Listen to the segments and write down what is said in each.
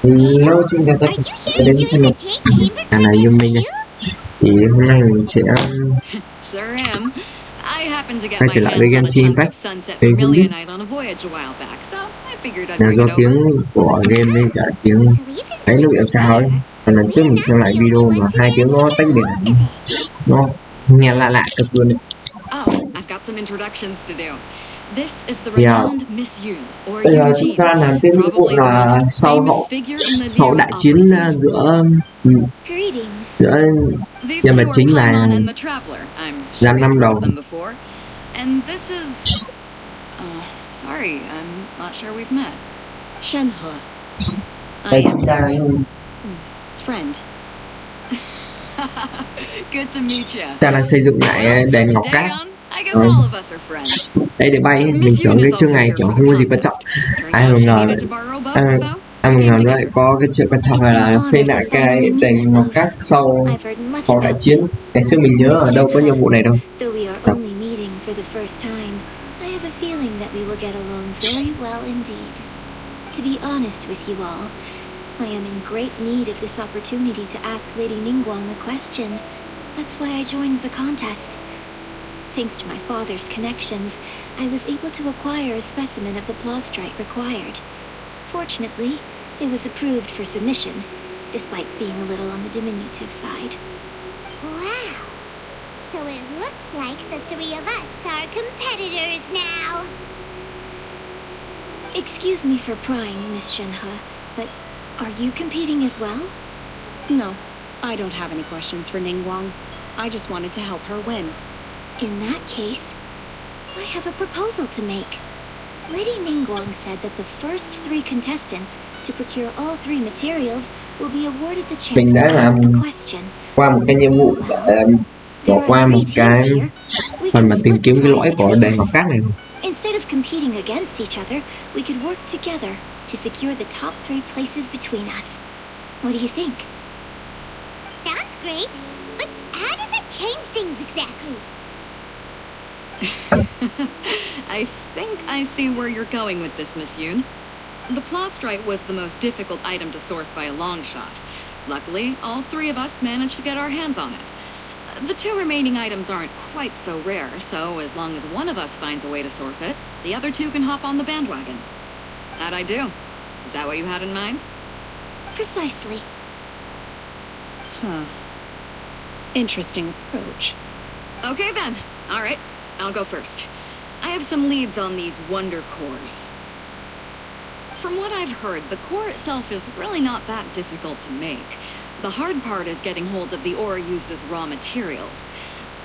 Hello, xin chào tất cả đến channel là Yumi nha. Thì hôm nay mình sẽ quay trở lại với Genshin Impact. Mình không biết là do tiếng của game hay cả tiếng ấy nó bị làm sao ấy. Còn lần trước mình xem lại video mà hai tiếng nó tách biệt, nó nghe lạ lạ cực luôn. Yeah. Bây giờ chúng ta làm tiếp những vụ là sau đại chiến giữa nhân vật chính là Giang năm đầu. Đây chúng ta ta đang xây dựng lại đền Ngọc Các. Đây để bay, mình tưởng cái chương này kiểu không có gì quan trọng. Ai mà ngờ lại có cái chuyện quan trọng là xây lại cái đền Ngọc Các sau đại chiến. Ngày xưa mình nhớ ở đâu có nhiệm vụ này đâu. To be honest with you all, I am in great need of this opportunity to ask Lady Ningguang a question. That's why I joined the contest. Thanks to my father's connections, I was able to acquire a specimen of the plaustrite required. Fortunately, it was approved for submission, despite being a little on the diminutive side. Wow! So it looks like the three of us are competitors now. Excuse me for prying, Miss Shenhe, but are you competing as well? No, I don't have any questions for Ningguang. I just wanted to help her win. In that case, I have a proposal to make. Lady Ningguang said that the first three contestants to procure all three materials will be awarded the chance to ask a question. Qua một cái nhiệm vụ để bỏ qua một cái phần mà tìm kiếm cái lõi của đền Ngọc Các này. Instead of competing against each other, we could work together to secure the top three places between us. What do you think? Sounds great, but how does it change things exactly? I think I see where you're going with this, Miss Yoon. The plaustrite was the most difficult item to source by a long shot. Luckily, all three of us managed to get our hands on it. The two remaining items aren't quite so rare, so as long as one of us finds a way to source it, the other two can hop on the bandwagon. That I do. Is that what you had in mind? Precisely. Huh. Interesting approach. Okay then. All right. I'll go first. I have some leads on these wonder cores. From what I've heard, the core itself is really not that difficult to make. The hard part is getting hold of the ore used as raw materials.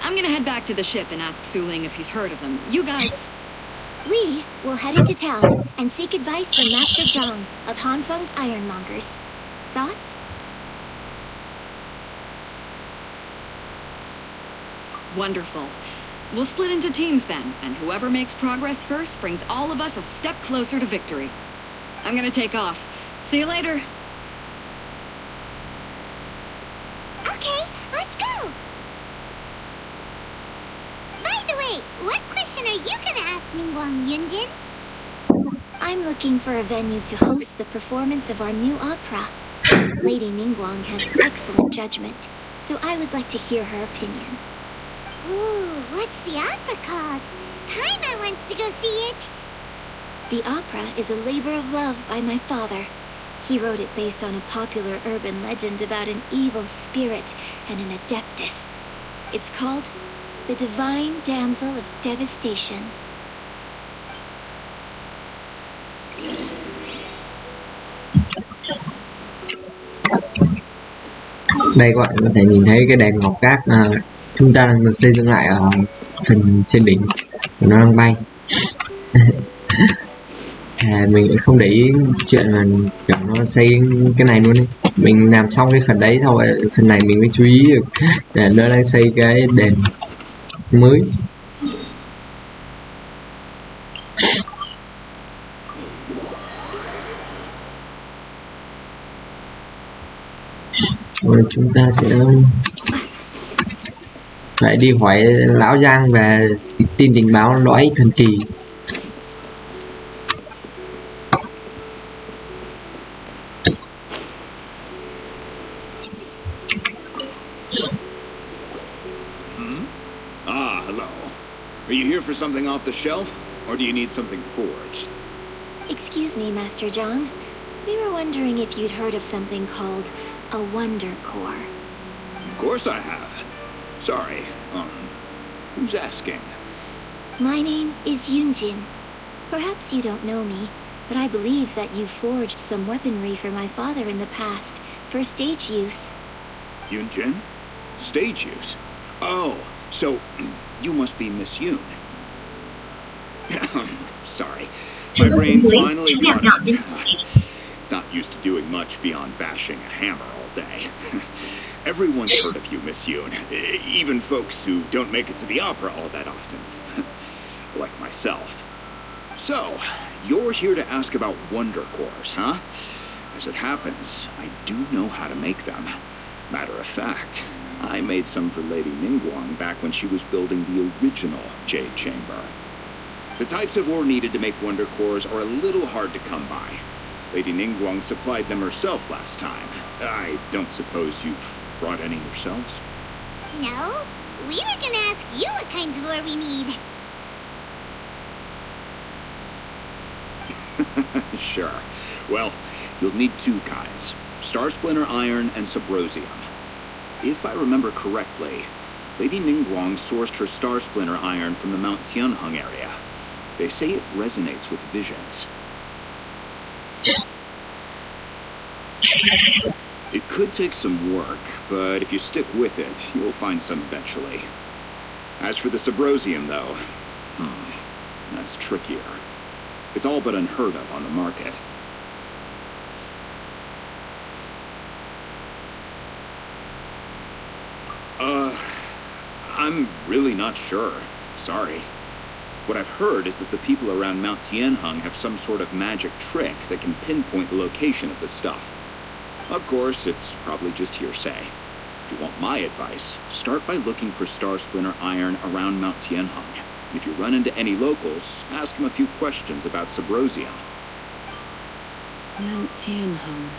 I'm gonna head back to the ship and ask Su Ling if he's heard of them. You guys... We will head into town and seek advice from Master Zhang of Hanfeng's Ironmongers. Thoughts? Wonderful. We'll split into teams then, and whoever makes progress first brings all of us a step closer to victory. I'm gonna take off. See you later! Okay, let's go! By the way, what question are you gonna ask Ningguang, Yunjin? I'm looking for a venue to host the performance of our new opera. Lady Ningguang has excellent judgment, so I would like to hear her opinion. Ooh, what's the opera called? Paimon wants to go see it. The opera is a labor of love by my father. He wrote it based on a popular urban legend about an evil spirit and an adeptus. It's called The Divine Damsel of Devastation. Đây các bạn có thể nhìn thấy cái đền Ngọc Các chúng ta đang được xây dựng lại ở phần trên đỉnh và nó đang bay. Mình không để ý chuyện mà kiểu nó xây cái này luôn đi. Mình làm xong cái phần đấy thôi, phần này mình mới chú ý được để nó đang xây cái đền mới. Rồi chúng ta sẽ phải đi hỏi lão Giang về tin tình báo lõi thần kỳ. Are you here for something off the shelf, or do you need something forged? Excuse me, Master Zhang. We were wondering if you'd heard of something called a Wonder Core. Of course I have. Sorry, who's asking? My name is Yunjin. Perhaps you don't know me, but I believe that you forged some weaponry for my father in the past, for stage use. Yunjin? Stage use? Oh, so you must be Miss Yoon. Sorry. My brain's finally caught up. It's not used to doing much beyond bashing a hammer all day. Everyone's heard of you, Miss Yoon. Even folks who don't make it to the opera all that often. Like myself. So, you're here to ask about Wonder Cores, huh? As it happens, I do know how to make them. Matter of fact, I made some for Lady Ningguang back when she was building the original Jade Chamber. The types of ore needed to make Wonder Cores are a little hard to come by. Lady Ningguang supplied them herself last time. I don't suppose you've brought any yourselves? No, we were gonna ask you what kinds of ore we need. Sure. Well, you'll need two kinds. Star Splinter Iron and Subrosium. If I remember correctly, Lady Ningguang sourced her Star Splinter Iron from the Mount Tianheng area. They say it resonates with visions. It could take some work, but if you stick with it, you'll find some eventually. As for the Subrosium, though, that's trickier. It's all but unheard of on the market. I'm really not sure. Sorry. What I've heard is that the people around Mount Tianheng have some sort of magic trick that can pinpoint the location of the stuff. Of course, it's probably just hearsay. If you want my advice, start by looking for Star Splinter Iron around Mount Tianheng. If you run into any locals, ask them a few questions about Subrosium. Mount Tianheng.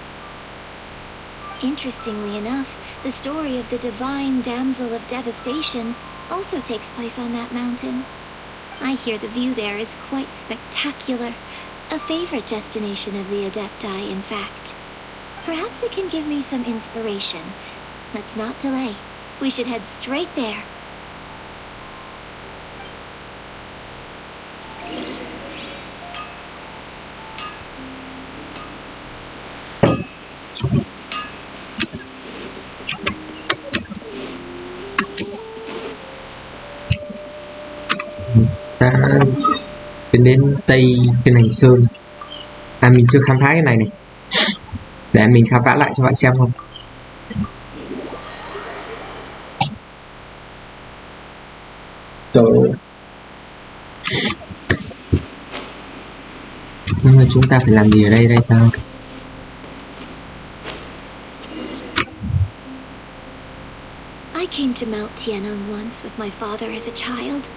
Interestingly enough, the story of the divine damsel of devastation also takes place on that mountain. I hear the view there is quite spectacular. A favorite destination of the Adepti, in fact. Perhaps it can give me some inspiration. Let's not delay. We should head straight there. Ta tiến đến Tây Thiên Hành Sơn. Mình chưa khám phá cái này này. Để mình khám phá lại cho bạn xem không. Nhưng mà chúng ta phải làm gì ở đây ta? I came to Mount Tianheng once with my father as a child.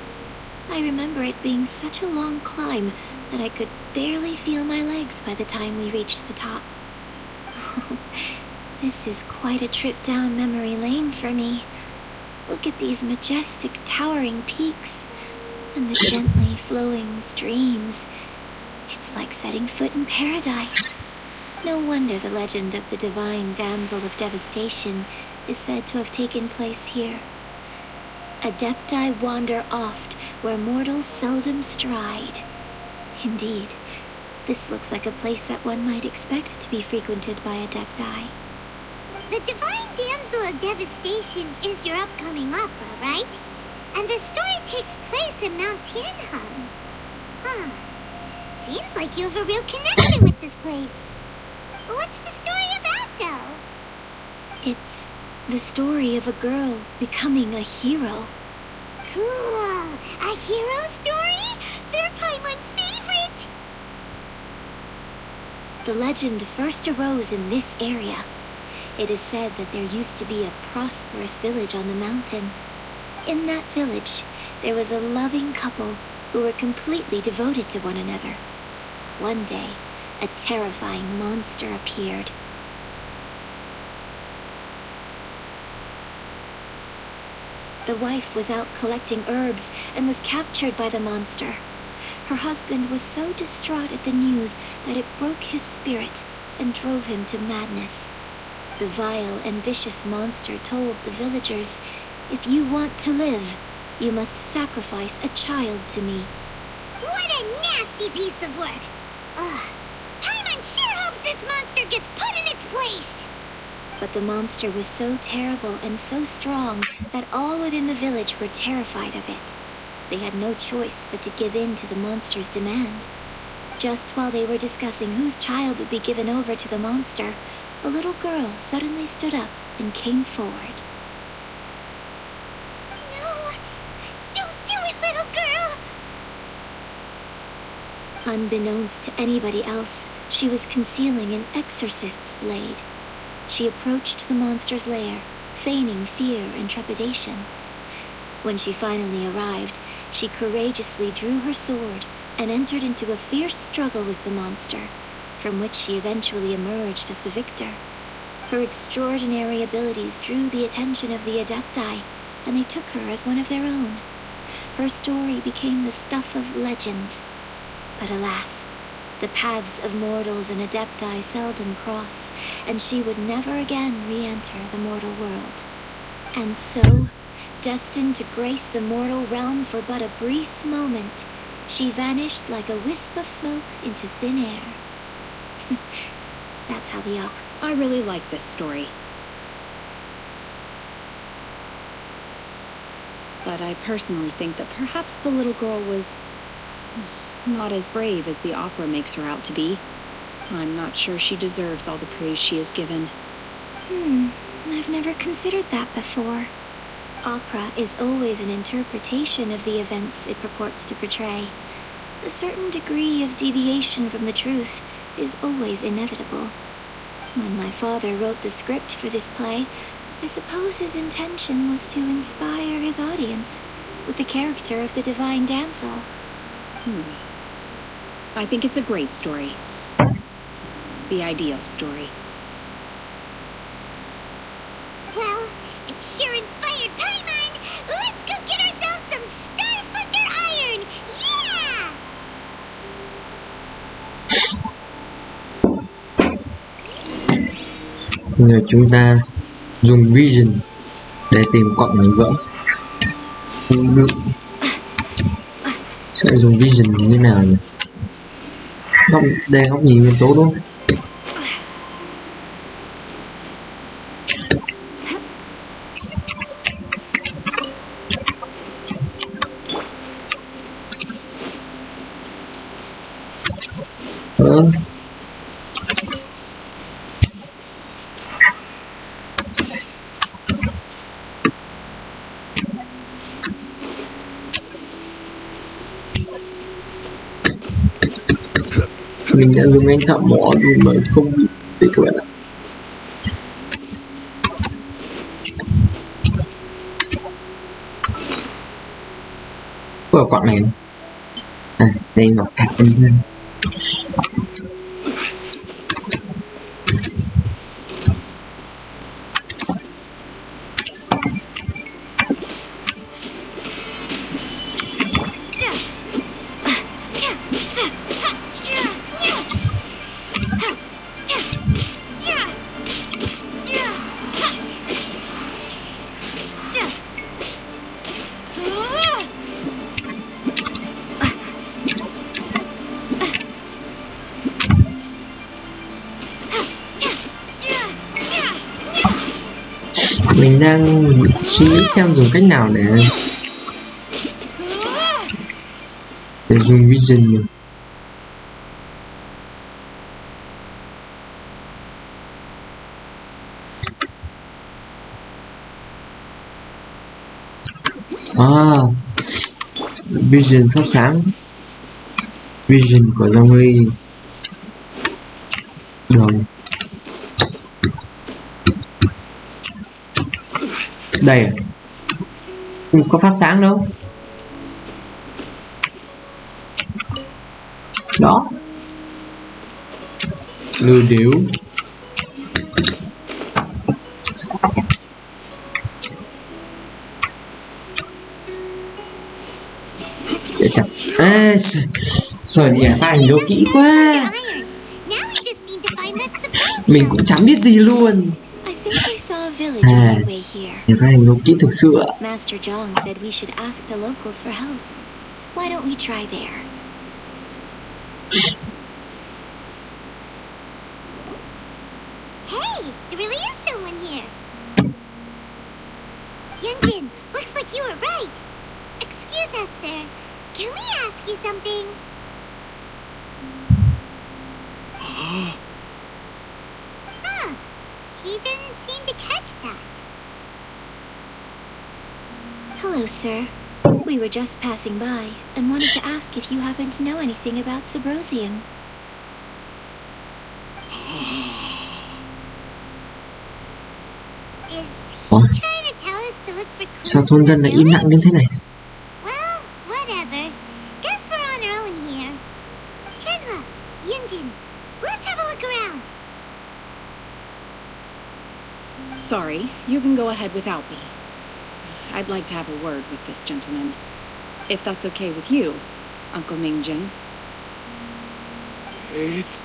I remember it being such a long climb that I could barely feel my legs by the time we reached the top. This is quite a trip down memory lane for me. Look at these majestic towering peaks and the gently flowing streams. It's like setting foot in paradise. No wonder the legend of the divine damsel of devastation is said to have taken place here. Adepti wander oft where mortals seldom stride. Indeed, this looks like a place that one might expect to be frequented by Adepti. The Divine Damsel of Devastation is your upcoming opera, right? And the story takes place in Mount Tianheng. Huh. Seems like you have a real connection with this place. What's the story about, though? It's the story of a girl becoming a hero. Cool. A hero story? They're Paimon's favorite. The legend first arose in this area. It is said that there used to be a prosperous village on the mountain. In that village, there was a loving couple who were completely devoted to one another. One day, a terrifying monster appeared. The wife was out collecting herbs and was captured by the monster. Her husband was so distraught at the news that it broke his spirit and drove him to madness. The vile and vicious monster told the villagers, "If you want to live, you must sacrifice a child to me." What a nasty piece of work! Ugh. Paimon sure hopes this monster gets put in its place! But the monster was so terrible and so strong that all within the village were terrified of it. They had no choice but to give in to the monster's demand. Just while they were discussing whose child would be given over to the monster, a little girl suddenly stood up and came forward. No! Don't do it, little girl! Unbeknownst to anybody else, she was concealing an exorcist's blade. She approached the monster's lair, feigning fear and trepidation. When she finally arrived, she courageously drew her sword and entered into a fierce struggle with the monster, from which she eventually emerged as the victor. Her extraordinary abilities drew the attention of the Adepti, and they took her as one of their own. Her story became the stuff of legends. But alas, the paths of mortals and Adepti seldom cross, and she would never again re-enter the mortal world. And so, destined to grace the mortal realm for but a brief moment, she vanished like a wisp of smoke into thin air. That's how the opera... I really like this story. But I personally think that perhaps the little girl was not as brave as the opera makes her out to be. I'm not sure she deserves all the praise she is given. I've never considered that before. Opera is always an interpretation of the events it purports to portray. A certain degree of deviation from the truth is always inevitable. When my father wrote the script for this play, I suppose his intention was to inspire his audience with the character of the divine damsel. I think it's a great story. The ideal story. Well, it sure inspired Paimon! Let's go get ourselves some Star Splinter Iron! Yeah! Giờ chúng ta dùng Vision để tìm quặng mảnh vỡ. Sẽ dùng Vision như nào nhỉ? Đây góc nhìn nguyên tố đúng không? Mình đã dùng anh thợ mỏ nhưng mà không bị đấy các bạn ạ. Có ở quặng này không? À, đây ngọc thạch đi lên. Mình đang suy nghĩ xem dùng cách nào để dùng Vision nhỉ? Vision phát sáng, Vision của Long Ly đường. Đây không có phát sáng đâu. Đó, lừa điếu. chặt. Ê, rồi nhỉ, phát hành đấu kỹ quá. Mình cũng chẳng biết gì luôn. Nhỉ, phát hành đấu kỹ thực sự ạ. Master Zhong said we should ask the locals for help. Why don't we try there? Hey, there really is someone here. Yunjin, looks like you were right. Excuse us, sir. Can we ask you something? Huh. He didn't seem to catch that. Hello, sir. We were just passing by and wanted to ask if you happen to know anything about Subrosium. Is Ủa? he trying to tell us to look for clues? Sao thôn dân lại im lặng đến thế này? Well, whatever. Guess we're on our own here. Shenhua, Yunjin, let's have a look around. Sorry, you can go ahead without me. I'd like to have a word with this gentleman. If that's okay with you, Uncle Mingjin. It's...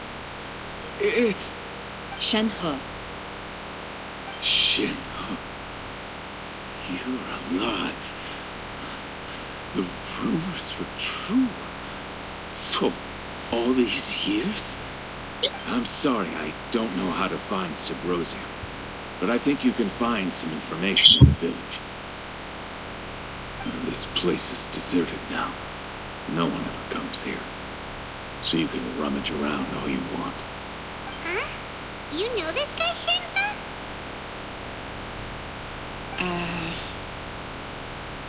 Shenhe. Shenhe. You're alive. The rumors were true. So, all these years? I'm sorry, I don't know how to find Subrosium. But I think you can find some information in the village. This place is deserted now. No one ever comes here. So you can rummage around all you want. Huh? You know this guy, Shenhua?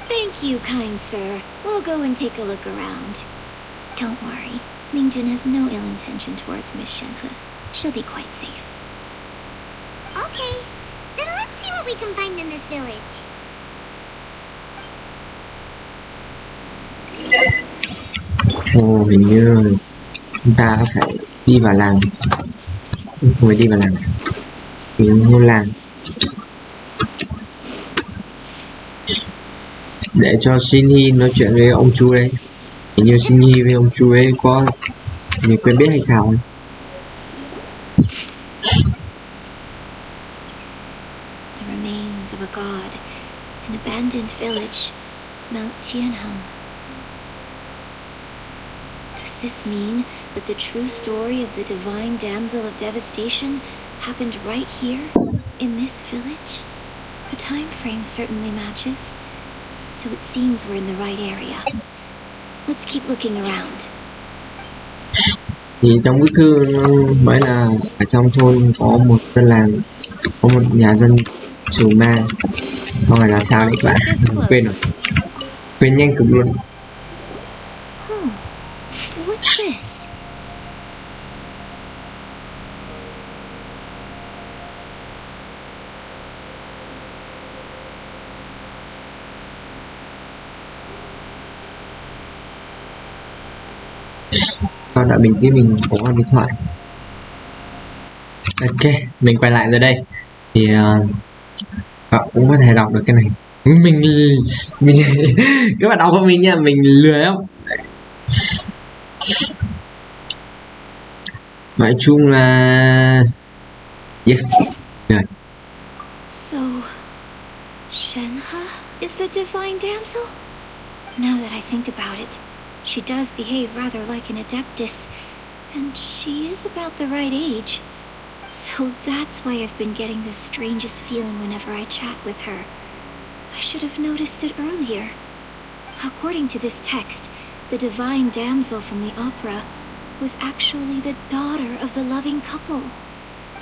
Thank you, kind sir. We'll go and take a look around. Don't worry. Mingjin has no ill intention towards Miss Shenhe. She'll be quite safe. Okay, then let's see what we can find in this village. Ồ, hình như chúng ta phải đi vào làng. Không phải đi vào làng. Mình vô làng. Để cho Shinhee nói chuyện với ông chú đấy. Hình như Shinhee với ông chú ấy có gì quen biết hay sao ấy. The remains of a god, an abandoned village, Mount Tianheng. Does this mean that the true story of the divine damsel of devastation happened right here, in this village? The time frame certainly matches, so it seems we're in the right area. Let's keep looking around. Thì trong bức thư nói là ở trong thôn có một dân làng, có một nhà dân trừ ma. Không phải là sao đấy các bạn, quên rồi, quên nhanh cực luôn. What's this? Con đợi mình tí, mình có con điện thoại. Ok, mình quay lại rồi đây. Thì bạn cũng có thể đọc được cái này. Mình các bạn đọc của mình nha, mình lười lắm. Nói chung là yes. Yeah. So, Shenhe is the divine damsel? Now that I think about it, she does behave rather like an adeptus, and she is about the right age. So that's why I've been getting the strangest feeling whenever I chat with her. I should have noticed it earlier. According to this text, the divine damsel from the opera was actually the daughter of the loving couple.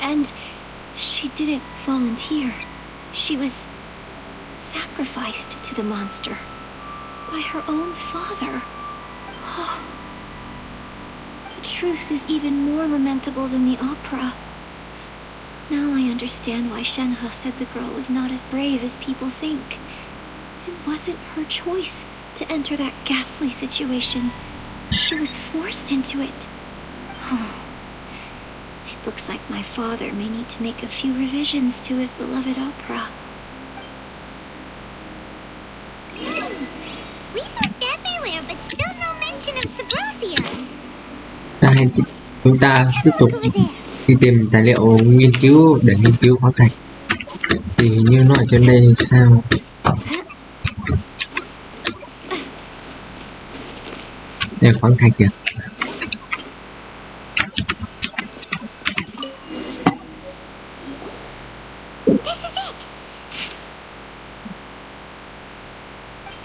And she didn't volunteer. She was sacrificed to the monster by her own father. Oh. The truth is even more lamentable than the opera. Now I understand why Shenhe said the girl was not as brave as people think. It wasn't her choice to enter that ghastly situation. She was forced into it. Oh. It looks like my father may need to make a few revisions to his beloved opera. We've looked everywhere, but still no hay chúng ta tiếp tục đi tìm tài liệu nghiên cứu để nghiên cứu khoáng thạch. Thì hình như nó ở trên đây sao? Đây là khoáng thạch kìa.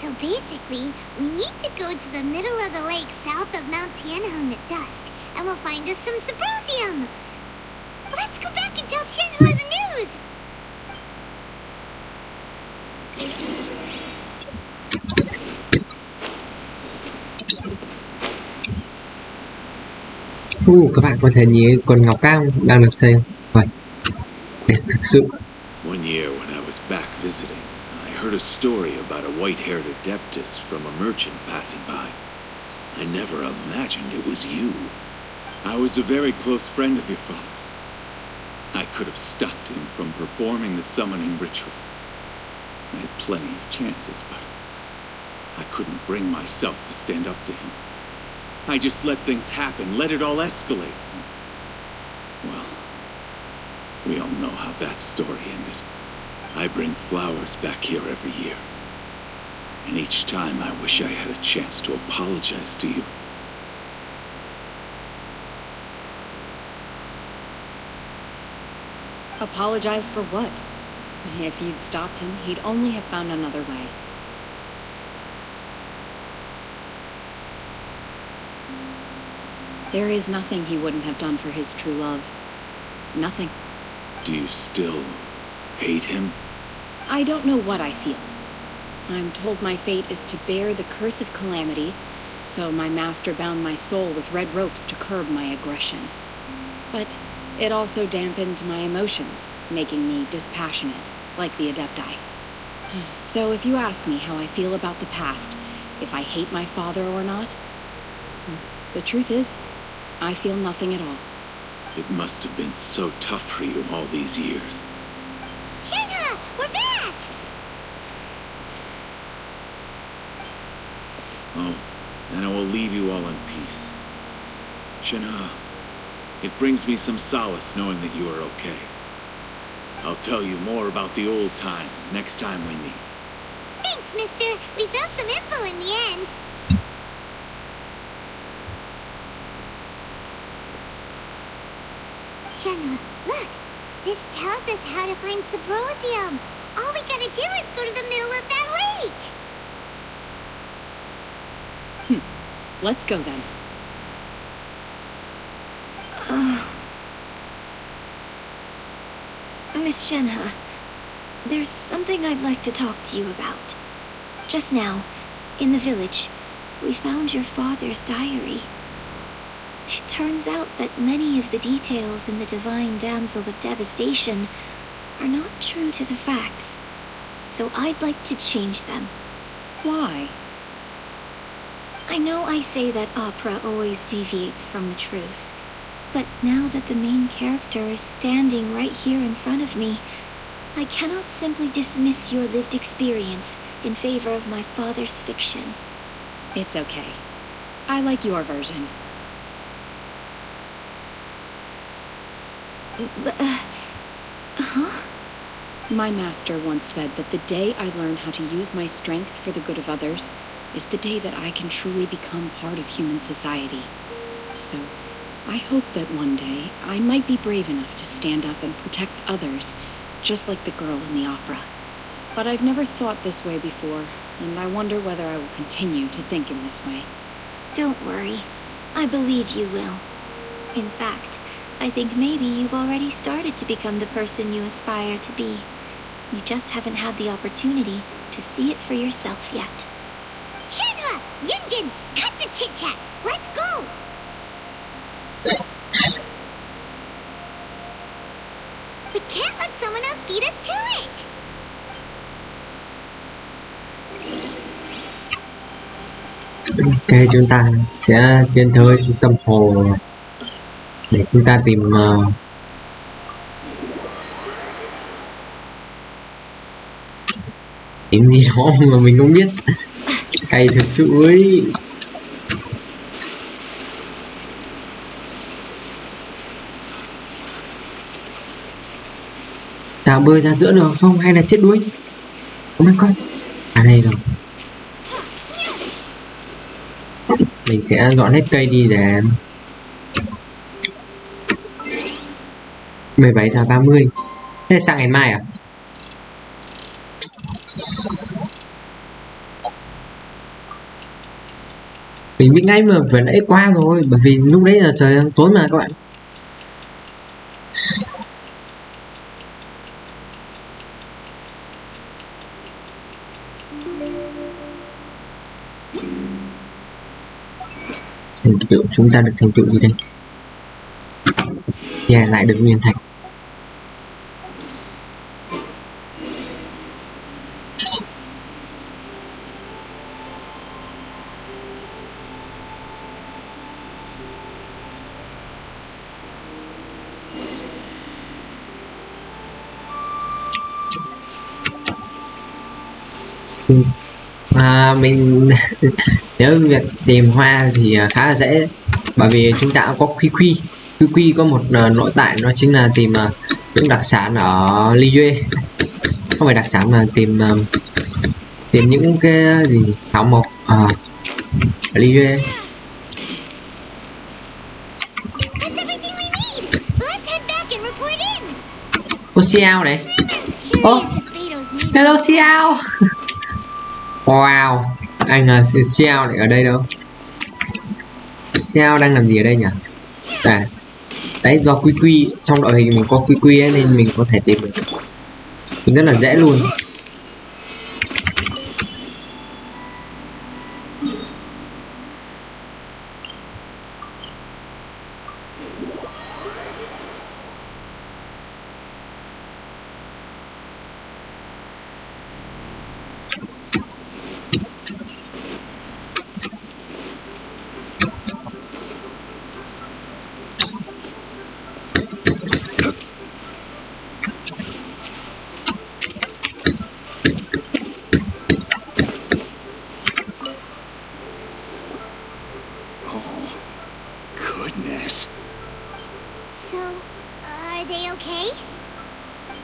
So basically, we need to go to the middle of the lake south of Mount Tianheng at dusk, and we'll find us some symposium. Let's go back and tell Shenhua the news. Các bạn có thể nhìn quần Ngọc Các đang được xây vậy đẹp thực sự. One year when I was back visiting, I heard a story about a white-haired adeptus from a merchant passing by. I never imagined it was you. I was a very close friend of your father's. I could have stopped him from performing the summoning ritual. I had plenty of chances, but I couldn't bring myself to stand up to him. I just let things happen, let it all escalate. Well, we all know how that story ended. I bring flowers back here every year. And each time I wish I had a chance to apologize to you. Apologize for what? If you'd stopped him, he'd only have found another way. There is nothing he wouldn't have done for his true love. Nothing. Do you still hate him? I don't know what I feel. I'm told my fate is to bear the curse of calamity, so my master bound my soul with red ropes to curb my aggression. But it also dampened my emotions, making me dispassionate, like the Adepti. So if you ask me how I feel about the past, if I hate my father or not, the truth is, I feel nothing at all. It must have been so tough for you all these years. Shenhua, we're back! Oh, then I will leave you all in peace. Shenhua, it brings me some solace knowing that you are okay. I'll tell you more about the old times next time we meet. Thanks, mister. We found some info in the end. Shenhua, look! This tells us how to find Symposium. All we gotta do is go to the middle of that lake. Let's go then. Miss Shenhua, there's something I'd like to talk to you about. Just now, in the village, we found your father's diary. It turns out that many of the details in the Divine Damsel of Devastation are not true to the facts, so I'd like to change them. Why? I know I say that opera always deviates from the truth, but now that the main character is standing right here in front of me, I cannot simply dismiss your lived experience in favor of my father's fiction. It's okay. I like your version. But, My master once said that the day I learn how to use my strength for the good of others is the day that I can truly become part of human society. So, I hope that one day I might be brave enough to stand up and protect others, just like the girl in the opera. But I've never thought this way before, and I wonder whether I will continue to think in this way. don't worry. I believe you will. In fact, I think maybe you've already started to become the person you aspire to be. You just haven't had the opportunity to see it for yourself yet. Shenhua, Yunjin, cut the chit-chat. Let's go! We can't let someone else beat us to it! Ok, chúng ta sẽ tiến tới trung tâm hồ để chúng ta tìm gì đó mà mình không biết. Cay thực sự ấy. Nào bơi ra giữa đường không hay là chết đuối? Oh my god. À đây rồi. Mình sẽ dọn hết cây đi để 17:30. Thế là sang ngày mai à? Mình biết ngay mà vừa nãy qua rồi, bởi vì lúc đấy là trời tối mà các bạn. Thành tựu, chúng ta được thành tựu gì đây? Yeah, lại được nguyên thạch. Mình nếu việc tìm hoa thì khá là dễ, bởi vì chúng ta có quy có một nội tại, nó chính là tìm những đặc sản ở Liyue, không phải đặc sản mà tìm những cái gì thảo mộc ở Liyue. Ô Xiao này. Ô hello Xiao. Wow, anh là Xiao lại ở đây đâu? Xiao đang làm gì ở đây nhỉ? À, đấy do quy trong đội hình mình có quy ấy, nên mình có thể tìm được. Mình rất là dễ luôn.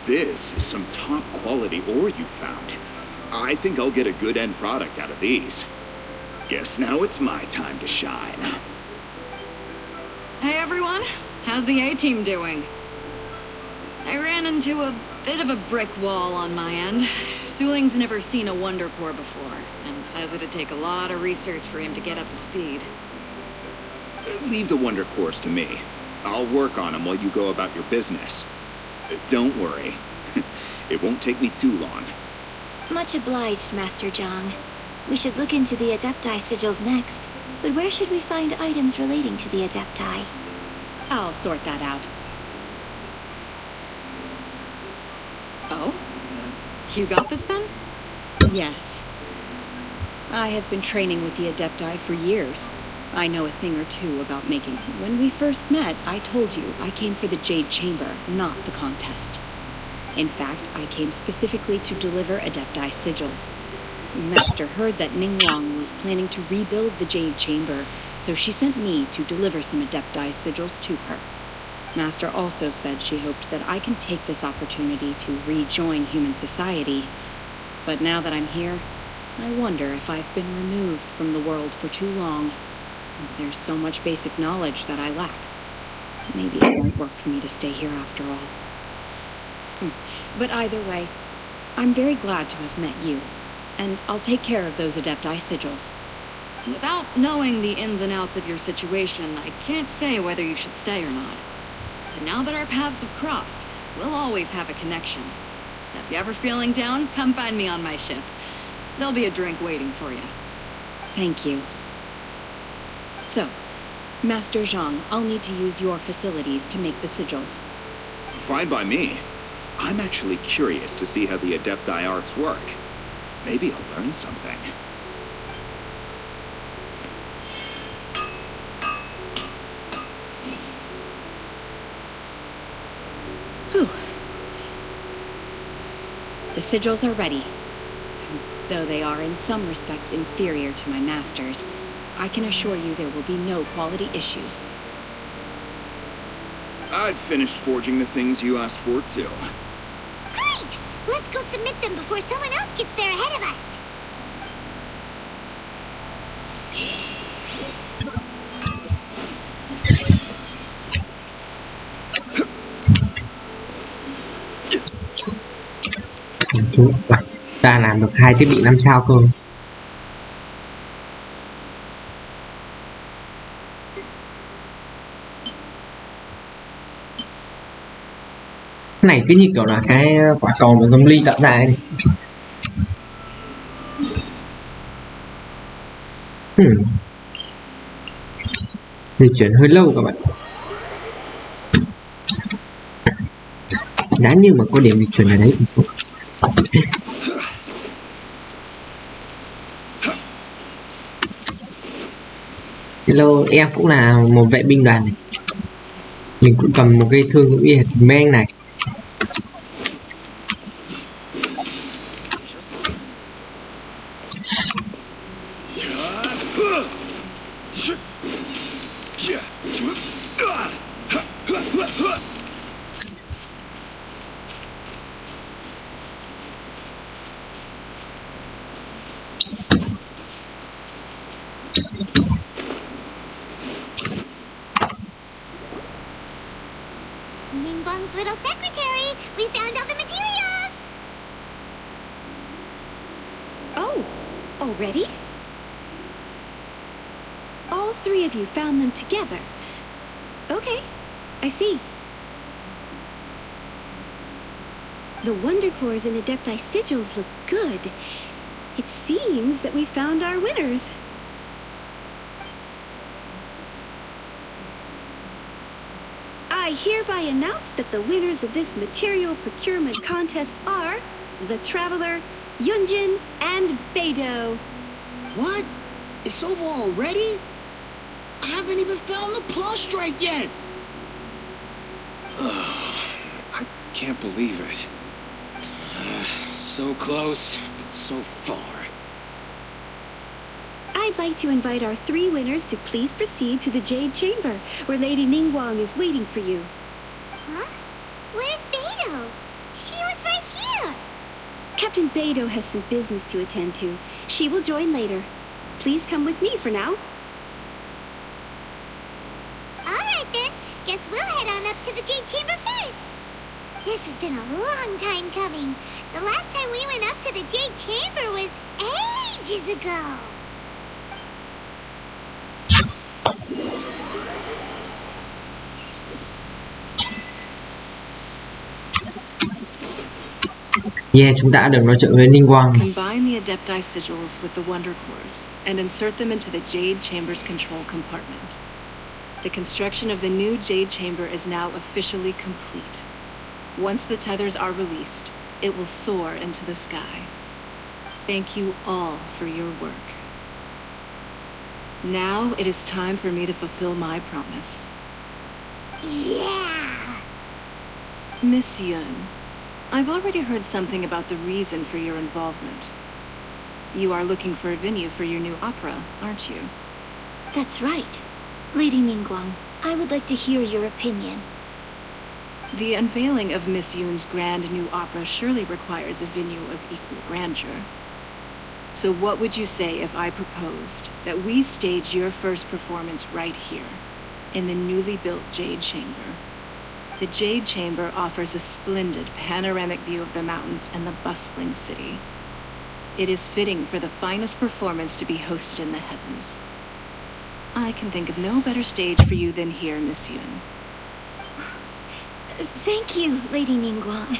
This is some top quality ore you found. I think I'll get a good end product out of these. Guess now it's my time to shine. Hey everyone, how's the A-team doing? I ran into a bit of a brick wall on my end. Suling's never seen a Wonder Core before, and says it'd take a lot of research for him to get up to speed. Leave the Wonder Cores to me. I'll work on them while you go about your business. Don't worry. It won't take me too long. Much obliged, Master Zhang. We should look into the Adepti sigils next. But where should we find items relating to the Adepti? I'll sort that out. Oh? You got this then? Yes. I have been training with the Adepti for years. I know a thing or two about making. When we first met, I told you I came for the Jade Chamber, not the contest. In fact, I came specifically to deliver Adepti sigils. Master heard that Ningguang was planning to rebuild the Jade Chamber, so she sent me to deliver some Adepti sigils to her. Master also said she hoped that I can take this opportunity to rejoin human society. But now that I'm here, I wonder if I've been removed from the world for too long. There's so much basic knowledge that I lack. Maybe it won't work for me to stay here after all. But either way, I'm very glad to have met you. And I'll take care of those Adepti sigils. Without knowing the ins and outs of your situation, I can't say whether you should stay or not. But now that our paths have crossed, we'll always have a connection. So if you're ever feeling down, come find me on my ship. There'll be a drink waiting for you. Thank you. So, Master Zhang, I'll need to use your facilities to make the sigils. Fine by me. I'm actually curious to see how the Adepti arts work. Maybe I'll learn something. Whew. The sigils are ready. Though they are in some respects inferior to my master's, I can assure you there will be no quality issues. I've finished forging the things you asked for, too. Alright, let's go submit them before someone else gets there ahead of us. Ta làm được 2 thiết bị 5 sao cơ. Này cái như kiểu là cái quả cầu mà giống ly tạo ra ấy. Di chuyển hơi lâu các bạn. Giá như mà có điểm di chuyển ở đấy thì hello, em cũng là một vệ binh đoàn này. Mình cũng cầm một cây thương cũng y hệt mấy anh này. Ningguang's little secretary, we found all the materials! Oh, already? All three of you found them together. Okay, I see. The Wonder Cores and Adepti sigils look good. It seems that we found our winners. I hereby announce that the winners of this material procurement contest are the Traveler, Yunjin, and Beidou. What? It's over already? I haven't even found the plus strike yet! I can't believe it. So close, but so far. I'd like to invite our three winners to please proceed to the Jade Chamber, where Lady Ningguang is waiting for you. Huh? Where's Beidou? She was right here! Captain Beidou has some business to attend to. She will join later. Please come with me for now. Alright then, guess we'll head on up to the Jade Chamber first. This has been a long time coming. The last time we went up to the Jade Chamber was ages ago. Yeah, chúng ta đã được nói chuyện với Ningguang. Combine the Adepti sigils with the Wonder Cores and insert them into the Jade Chamber's control compartment. The construction of the new Jade Chamber is now officially complete. Once the tethers are released, it will soar into the sky. Thank you all for your work. Now it is time for me to fulfill my promise. Yeah! Miss Yun, I've already heard something about the reason for your involvement. You are looking for a venue for your new opera, aren't you? That's right. Lady Ningguang, I would like to hear your opinion. The unveiling of Miss Yun's grand new opera surely requires a venue of equal grandeur. So what would you say if I proposed that we stage your first performance right here, in the newly built Jade Chamber? The Jade Chamber offers a splendid panoramic view of the mountains and the bustling city. It is fitting for the finest performance to be hosted in the heavens. I can think of no better stage for you than here, Miss Yun. Thank you, Lady Ningguang.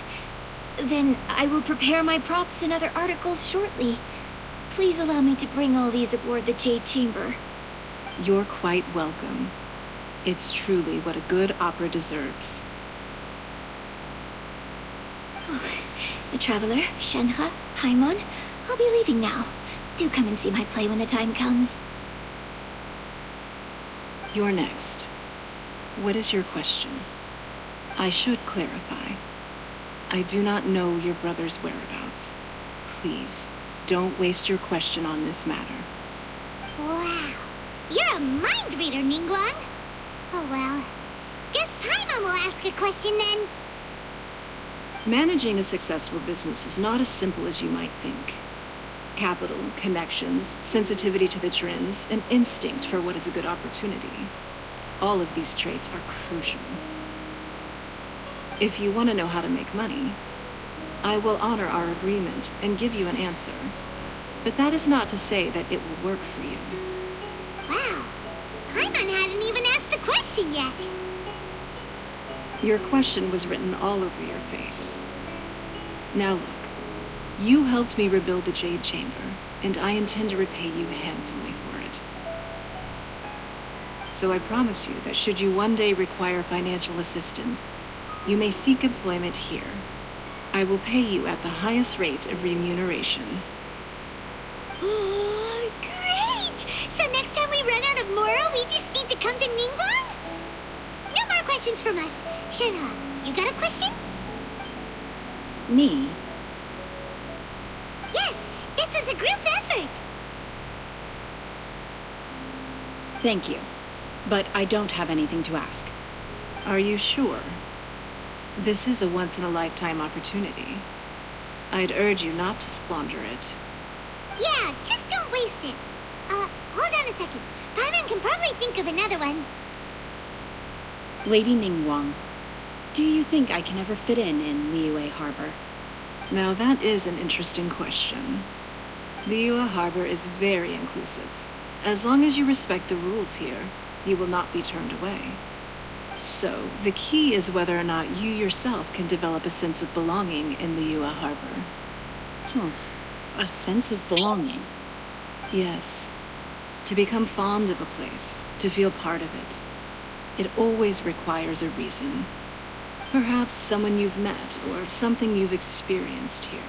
Then I will prepare my props and other articles shortly. Please allow me to bring all these aboard the Jade Chamber. You're quite welcome. It's truly what a good opera deserves. Oh, the Traveler, Shenhe, Paimon, I'll be leaving now. Do come and see my play when the time comes. You're next. What is your question? I should clarify. I do not know your brother's whereabouts. Please, don't waste your question on this matter. Wow, you're a mind reader, Ningguang. Oh well, guess Paimon will ask a question then. Managing a successful business is not as simple as you might think. Capital, connections, sensitivity to the trends, and instinct for what is a good opportunity. All of these traits are crucial. If you want to know how to make money, I will honor our agreement and give you an answer. But that is not to say that it will work for you. Wow, Paimon hadn't even asked the question yet. Your question was written all over your face. Now look, you helped me rebuild the Jade Chamber, and I intend to repay you handsomely for it. So I promise you that should you one day require financial assistance, you may seek employment here. I will pay you at the highest rate of remuneration. Oh, great! So next time we run out of Moro, we just need to come to Ningguang? No more questions from us. Shenhe, you got a question? Me? Yes, this is a group effort. Thank you. But I don't have anything to ask. Are you sure? This is a once-in-a-lifetime opportunity. I'd urge you not to squander it. Yeah, just don't waste it. Hold on a second. Paimon can probably think of another one. Lady Ningguang, do you think I can ever fit in Liyue Harbor? Now that is an interesting question. Liyue Harbor is very inclusive. As long as you respect the rules here, you will not be turned away. So, the key is whether or not you yourself can develop a sense of belonging in Liyue Harbor. A sense of belonging? Yes. To become fond of a place, to feel part of it. It always requires a reason. Perhaps someone you've met, or something you've experienced here.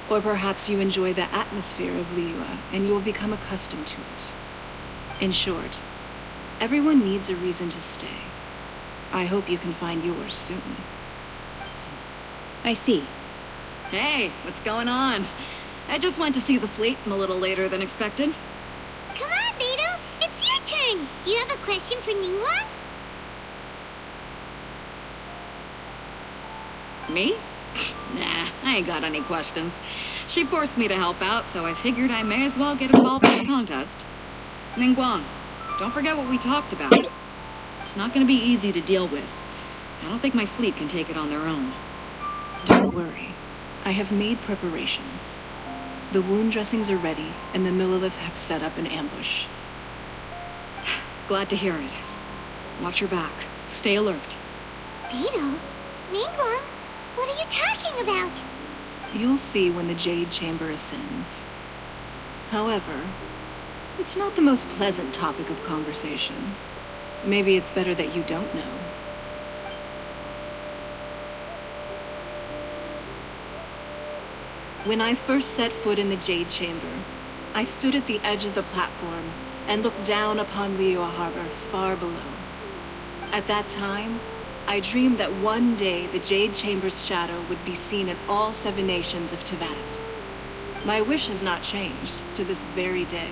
Or perhaps you enjoy the atmosphere of Liyue, and you will become accustomed to it. In short, everyone needs a reason to stay. I hope you can find yours soon. I see. Hey, what's going on? I just went to see the fleet a little later than expected. Come on, Beidou, it's your turn. Do you have a question for Ningguang? Me? Nah, I ain't got any questions. She forced me to help out, so I figured I may as well get involved in the contest. Ningguang, don't forget what we talked about. It's not gonna be easy to deal with. I don't think my fleet can take it on their own. Don't worry. I have made preparations. The wound dressings are ready, and the Millilith have set up an ambush. Glad to hear it. Watch your back. Stay alert. Beidou? Ningguang? What are you talking about? You'll see when the Jade Chamber ascends. However, it's not the most pleasant topic of conversation. Maybe it's better that you don't know. When I first set foot in the Jade Chamber, I stood at the edge of the platform and looked down upon Liyue Harbor far below. At that time, I dreamed that one day the Jade Chamber's shadow would be seen in all 7 nations of Teyvat. My wish has not changed to this very day.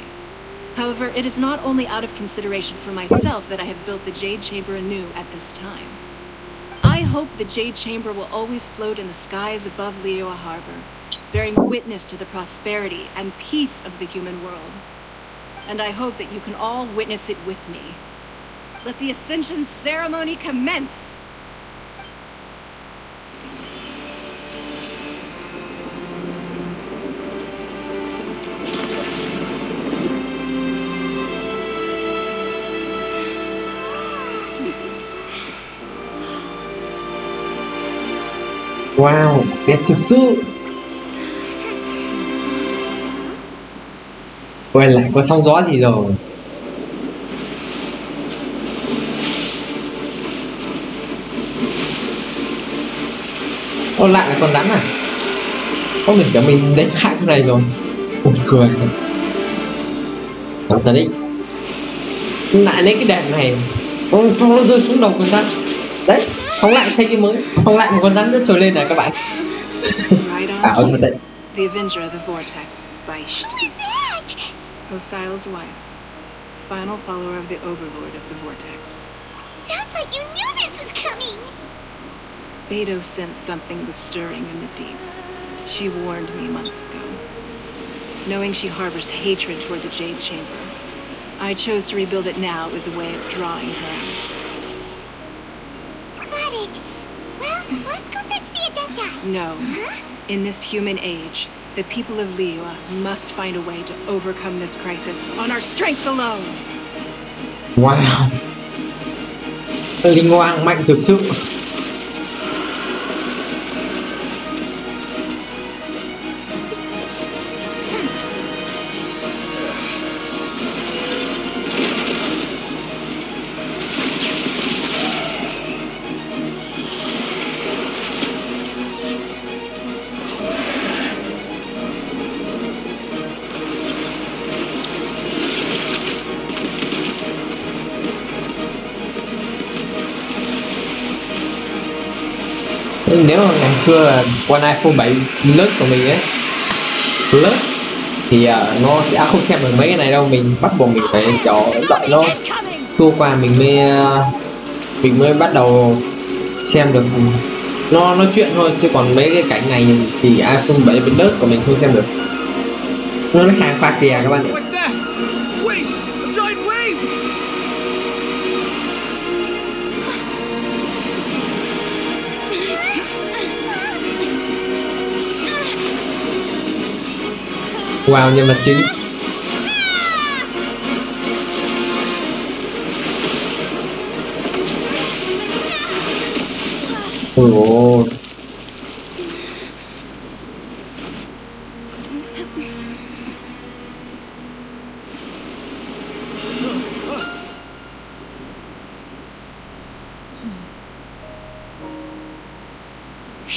However, it is not only out of consideration for myself that I have built the Jade Chamber anew at this time. I hope the Jade Chamber will always float in the skies above Liyue Harbor, bearing witness to the prosperity and peace of the human world. And I hope that you can all witness it with me. Let the Ascension ceremony commence! Wow, đẹp thực sự. Ôi, lại có sóng gió gì rồi. Ô, lại là con rắn à? Ô, mình tưởng mình đánh hại con này rồi. Buồn cười. Đó, thật đấy. Lại lấy cái đèn này. Ô, cho nó rơi xuống đầu con rắn. Đấy, phóng lại xây cái mới. Phóng lại một con rắn nữa trồi lên này các bạn. Ảo thật đấy. The Avenger of the Vortex, Beisht. Who is that? Osial's wife. Final follower of the Overlord of the Vortex. Sounds like you knew this was coming. Beidou sensed something was stirring in the deep. She warned me months ago. Knowing she harbors hatred toward the Jade Chamber, I chose to rebuild it now as a way of drawing her out. Got it. Well, let's go fetch the Adepti. No. In this human age, the people of Liyue must find a way to overcome this crisis on our strength alone. Wow, linh quang mạnh thực sự. Nếu mà ngày xưa là con iPhone 7 Plus của mình ấy, Plus thì nó sẽ không xem được mấy cái này đâu, mình bắt buộc mình phải đợi nó tua qua mình mới bắt đầu xem được, nó nói chuyện thôi, chứ còn mấy cái cảnh này thì iPhone 7 Plus của mình không xem được, nó hàng pha kìa các bạn. Wow, nhân vật chính. Ồ.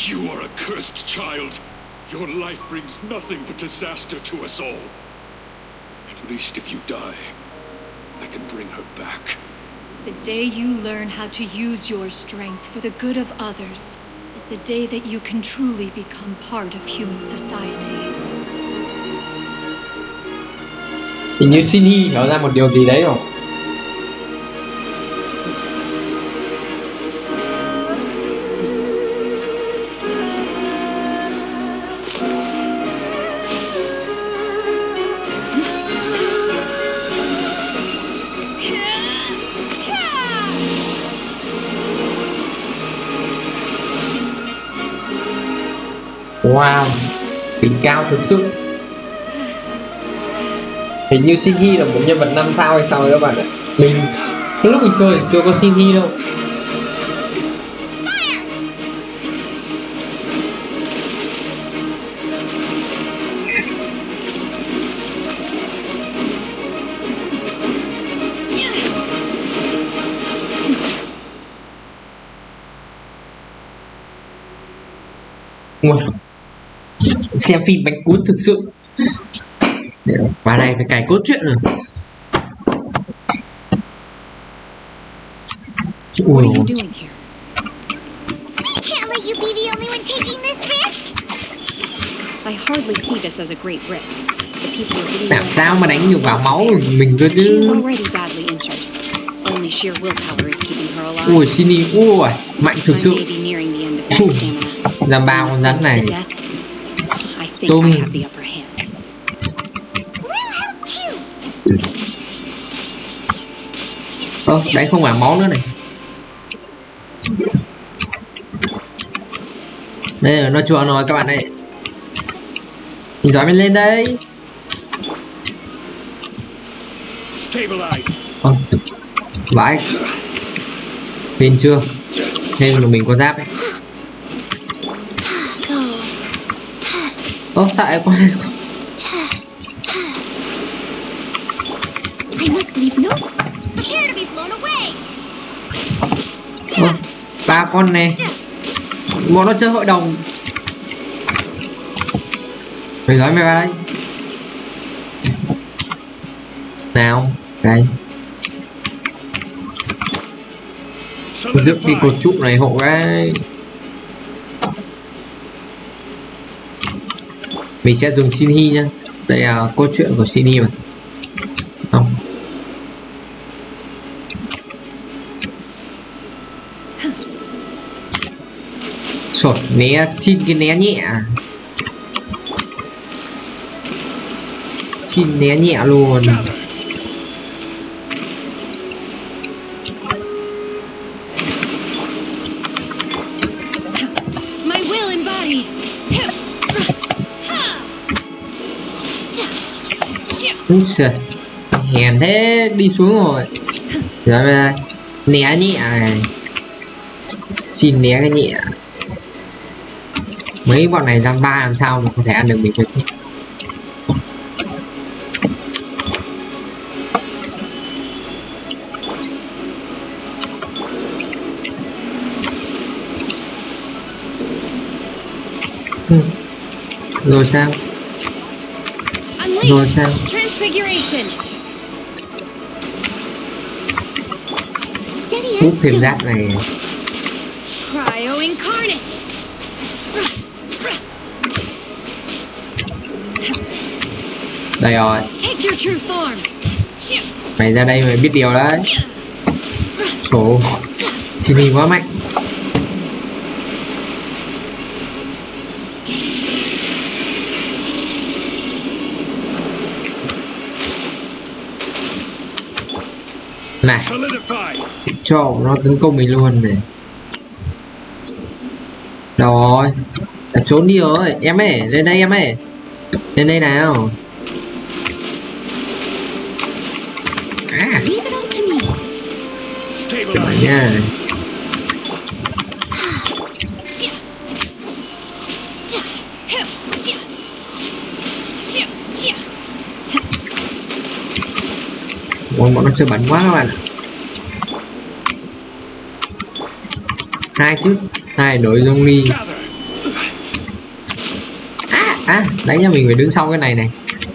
You are a cursed child. Your life brings nothing but disaster to us all. At least if you die, I can bring her back. The day you learn how to use your strength for the good of others is the day that you can truly become part of human society. Hình như Shinji nói ra một điều gì đấy rồi. Wow, đỉnh cao thực sự. Hình như Shinji là một nhân vật 5 sao hay sao đấy các bạn ạ. Mình lúc mình chơi chưa có Shinji đâu. Wow. Xem phim bánh cuốn thực sự. Và này phải cài cốt truyện rồi. What are you doing here? I can't let you be the only one taking this risk. I hardly see this as a great risk. The people of Liyue làm sao mà đánh nhiều vào máu mình cơ She chứ. is already badly injured. Only sheer willpower is keeping her alive. Ui Shinji, ui mạnh thực I sự. may be nearing the end of my stamina. Làm bao con rắn này. To death, I think I have the upper hand. Đánh không vào máu nữa này. Đây là nó chua rồi các bạn ơi. Mình giỏi mình lên đây. Vãi. Lên chưa? Thêm là mình có giáp ấy. Ô sợ quá. Ba con này bọn nó chơi hội đồng. Mày nói mày vào đây nào. Đây giúp đi cột trụ này hộ cái. Mình sẽ dùng Shinji nhá. Đây là câu chuyện của Shinji mà. Không. Sột né, xin cái né nhẹ. Xin né nhẹ luôn. Hèn thế, đi xuống rồi. Rồi bây né nhẹ này. Xin né cái nhẹ. Mấy bọn này giam ba làm sao mà có thể ăn được mình được chứ. Rồi sao? Rồi sao? Hút thêm giáp này. Đây rồi. Mày ra đây mày biết điều đấy. Số Simi quá mạnh. Này, cho nó tấn công mình luôn này. Rồi, trốn đi rồi, em ơi, lên đây em ơi. Lên đây nào. À, rồi nha. Bọn nó chơi bắn quá các bạn ạ. Hai chứ, hai đối dông ly. Đấy nha, mình phải đứng sau cái này này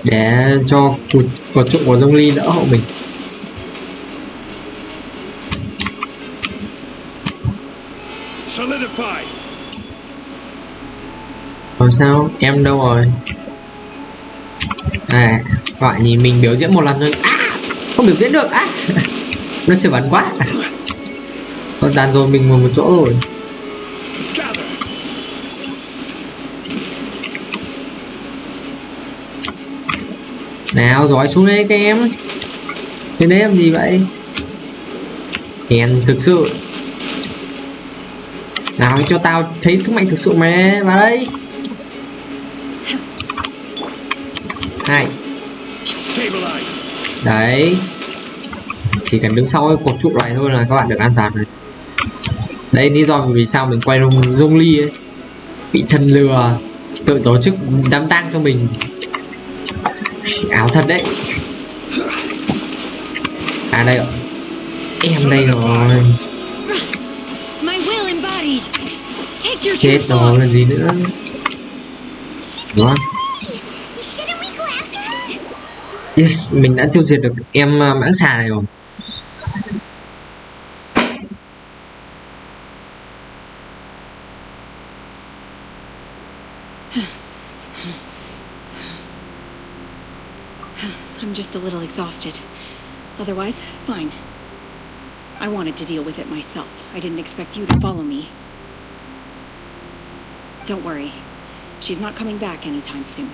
để cho cột trụ của dông ly đỡ hộ mình. Rồi sao? Em đâu rồi? À, các bạn nhìn mình biểu diễn một lần thôi. Không biểu diễn được. Nó chơi bắn quá. Con dàn rồi mình vào một chỗ rồi. Nào rồi xuống đây các em. Trên đấy làm gì vậy? Hèn thực sự. Nào cho tao thấy sức mạnh thực sự mà. Vào đây. Hai. Đấy. Chỉ cần đứng sau cái cột trụ này thôi là các bạn được an toàn rồi. Đây lý do vì sao mình quay Dung Ly ấy. Bị thần lừa, tự tổ chức đám tang cho mình. Ảo thật đấy. À đây rồi. Em đây rồi. Chết rồi làm gì nữa. Đó. Yes, mình đã tiêu diệt được em mãng xà này rồi. I'm just a little exhausted. Otherwise, fine. I wanted to deal with it myself. I didn't expect you to follow me. Don't worry. She's not coming back anytime soon.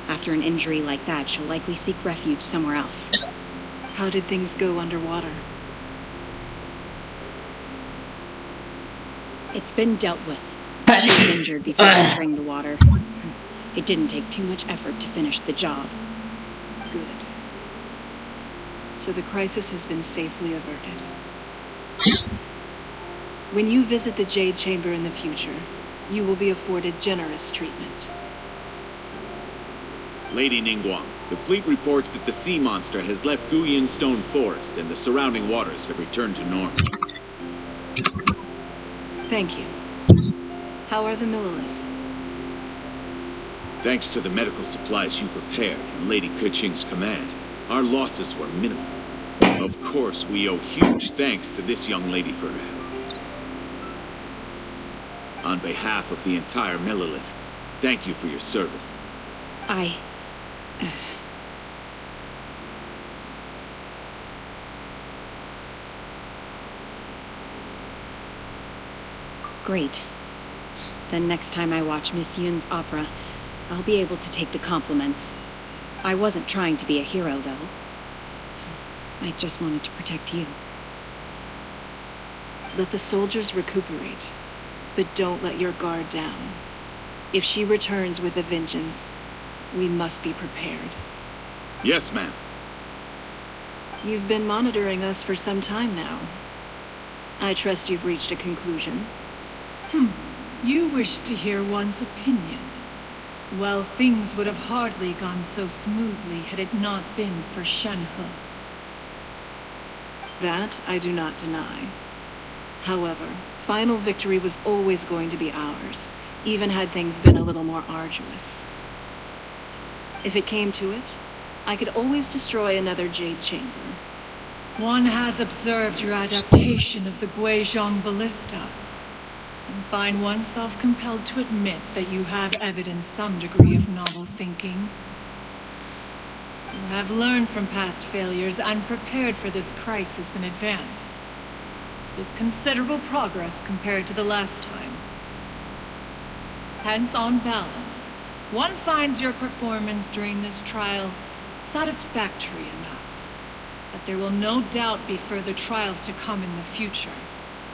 After an injury like that, she'll likely seek refuge somewhere else. How did things go underwater? It's been dealt with. She was injured before entering the water. It didn't take too much effort to finish the job. Good. So the crisis has been safely averted. When you visit the Jade Chamber in the future, you will be afforded generous treatment. Lady Ningguang, the fleet reports that the sea monster has left Guyan Stone Forest and the surrounding waters have returned to normal. Thank you. How are the Millilith? Thanks to the medical supplies you prepared and Lady Keqing's command, our losses were minimal. Of course, we owe huge thanks to this young lady for her help. On behalf of the entire Millilith, thank you for your service. Great. Then next time I watch Miss Yoon's opera, I'll be able to take the compliments. I wasn't trying to be a hero, though. I just wanted to protect you. Let the soldiers recuperate, but don't let your guard down. If she returns with a vengeance, we must be prepared. Yes, ma'am. You've been monitoring us for some time now. I trust you've reached a conclusion. You wish to hear one's opinion. Well, things would have hardly gone so smoothly had it not been for Shenhe. That I do not deny. However, final victory was always going to be ours, even had things been a little more arduous. If it came to it, I could always destroy another Jade Chamber. One has observed your adaptation of the Guizhong ballista, and find oneself compelled to admit that you have evidenced some degree of novel thinking. You have learned from past failures and prepared for this crisis in advance. This is considerable progress compared to the last time. Hence, on balance, one finds your performance during this trial satisfactory enough. But there will no doubt be further trials to come in the future.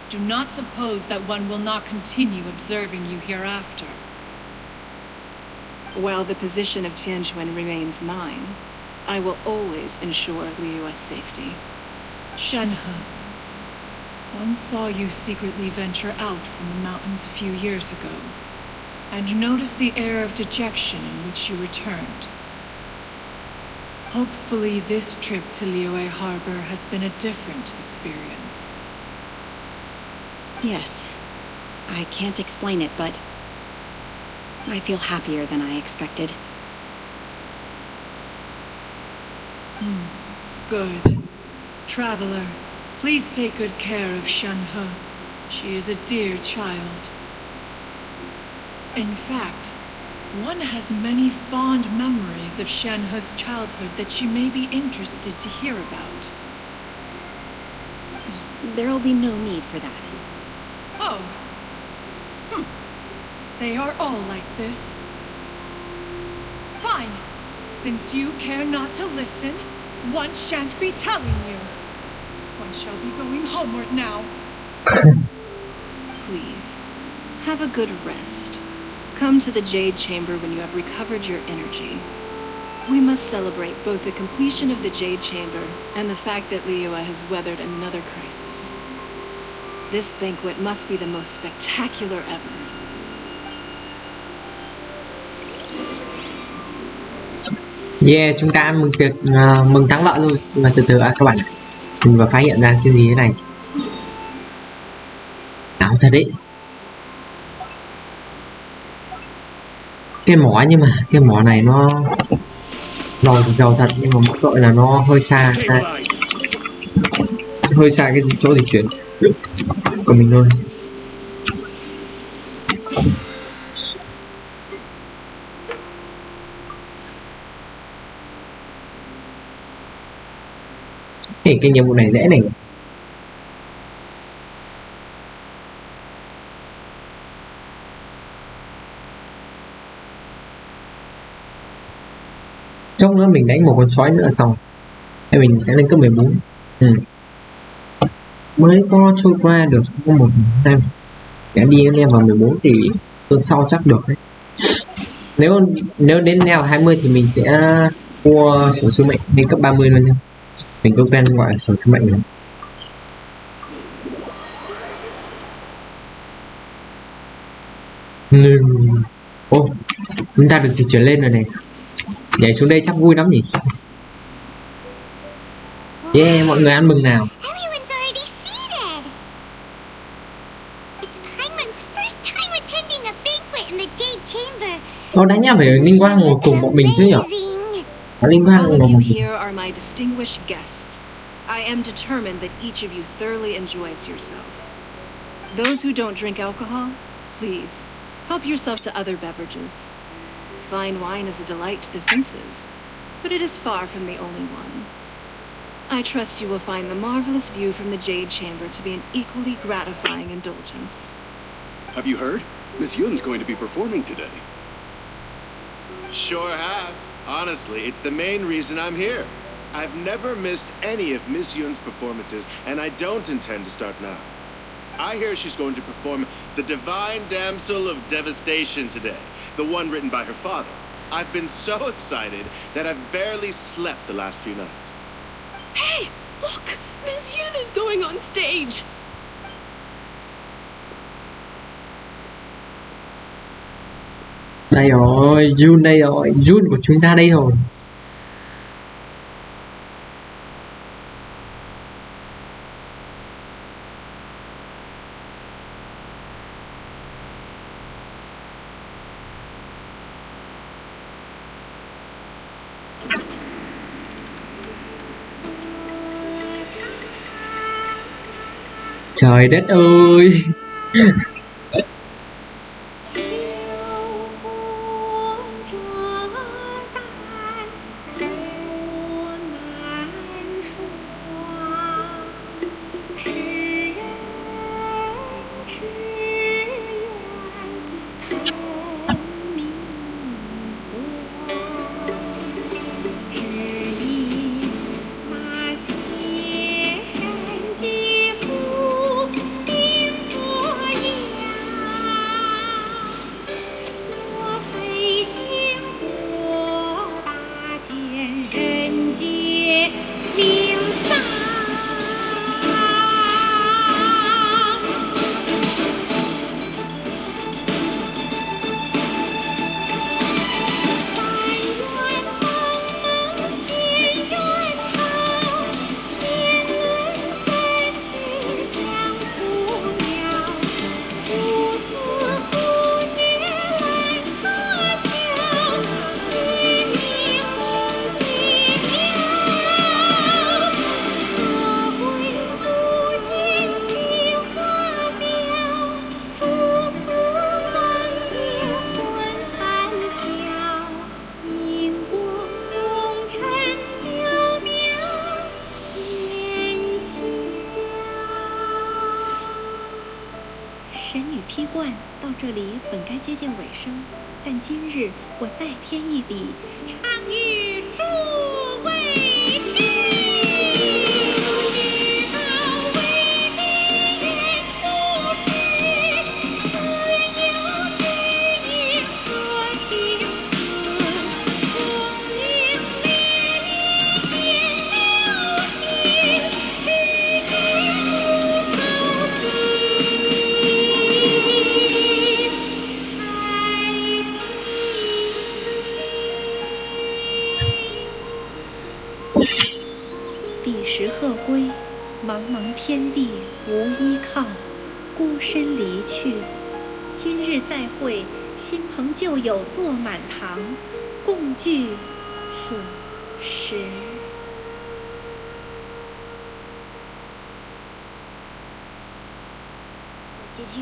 Do not suppose that one will not continue observing you hereafter. While the position of Tianquan remains mine, I will always ensure Liyue's safety. Shenhe, one saw you secretly venture out from the mountains a few years ago, and noticed the air of dejection in which you returned. Hopefully this trip to Liyue Harbor has been a different experience. Yes. I can't explain it, but I feel happier than I expected. Good. Traveler, please take good care of Shenhe. She is a dear child. In fact, one has many fond memories of Shenhe's childhood that she may be interested to hear about. There'll be no need for that. Oh. They are all like this. Fine. Since you care not to listen, one shan't be telling you. One shall be going homeward now. Please, have a good rest. Come to the Jade Chamber when you have recovered your energy. We must celebrate both the completion of the Jade Chamber and the fact that Liyue has weathered another crisis. This banquet must be the most spectacular ever. Yeah, chúng ta mừng tiệc mừng thắng lợi thôi. Nhưng mà từ từ các bạn, mình vừa phát hiện ra cái gì thế này. Ảo thật đấy. Cái mỏ, nhưng mà cái mỏ này nó giàu thật, nhưng mà mỗi tội là nó hơi xa. Hơi xa cái chỗ dịch chuyển của mình thôi. Thì cái nhiệm vụ này dễ này. Chốc nữa mình đánh một con sói nữa xong thì mình sẽ lên cấp 14. Mới có trôi qua được có một năm để đi lên vào 14 thì tuần sau chắc được đấy. Nếu đến level 20 thì mình sẽ mua sổ sứ mệnh lên cấp 30 luôn nha. Mình có quen gọi là sổ sứ mệnh rồi. Ô, chúng ta được dịch chuyển lên rồi này. Nhảy xuống đây chắc vui lắm nhỉ. Yeah, mọi người ăn mừng nào. Đáng nhẽ phải Linh Quang ngồi cùng bọn mình chứ nhỉ? Linh Quang ngồi cùng. Here are my distinguished guests. I am determined that each of you thoroughly enjoys yourself. Those who don't drink alcohol, please help yourself to other beverages. Fine wine is a delight to the senses, but it is far from the only one. I trust you will find the marvelous view from the Jade Chamber to be an equally gratifying indulgence. Have you heard? Miss Yun's going to be performing today. Sure have. Honestly, it's the main reason I'm here. I've never missed any of Miss Yun's performances, and I don't intend to start now. I hear she's going to perform The Divine Damsel of Devastation today, the one written by her father. I've been so excited that I've barely slept the last few nights. Hey, look! Miss Yun is going on stage! Đây rồi, Jun đây rồi, Jun của chúng ta đây rồi. Trời đất ơi.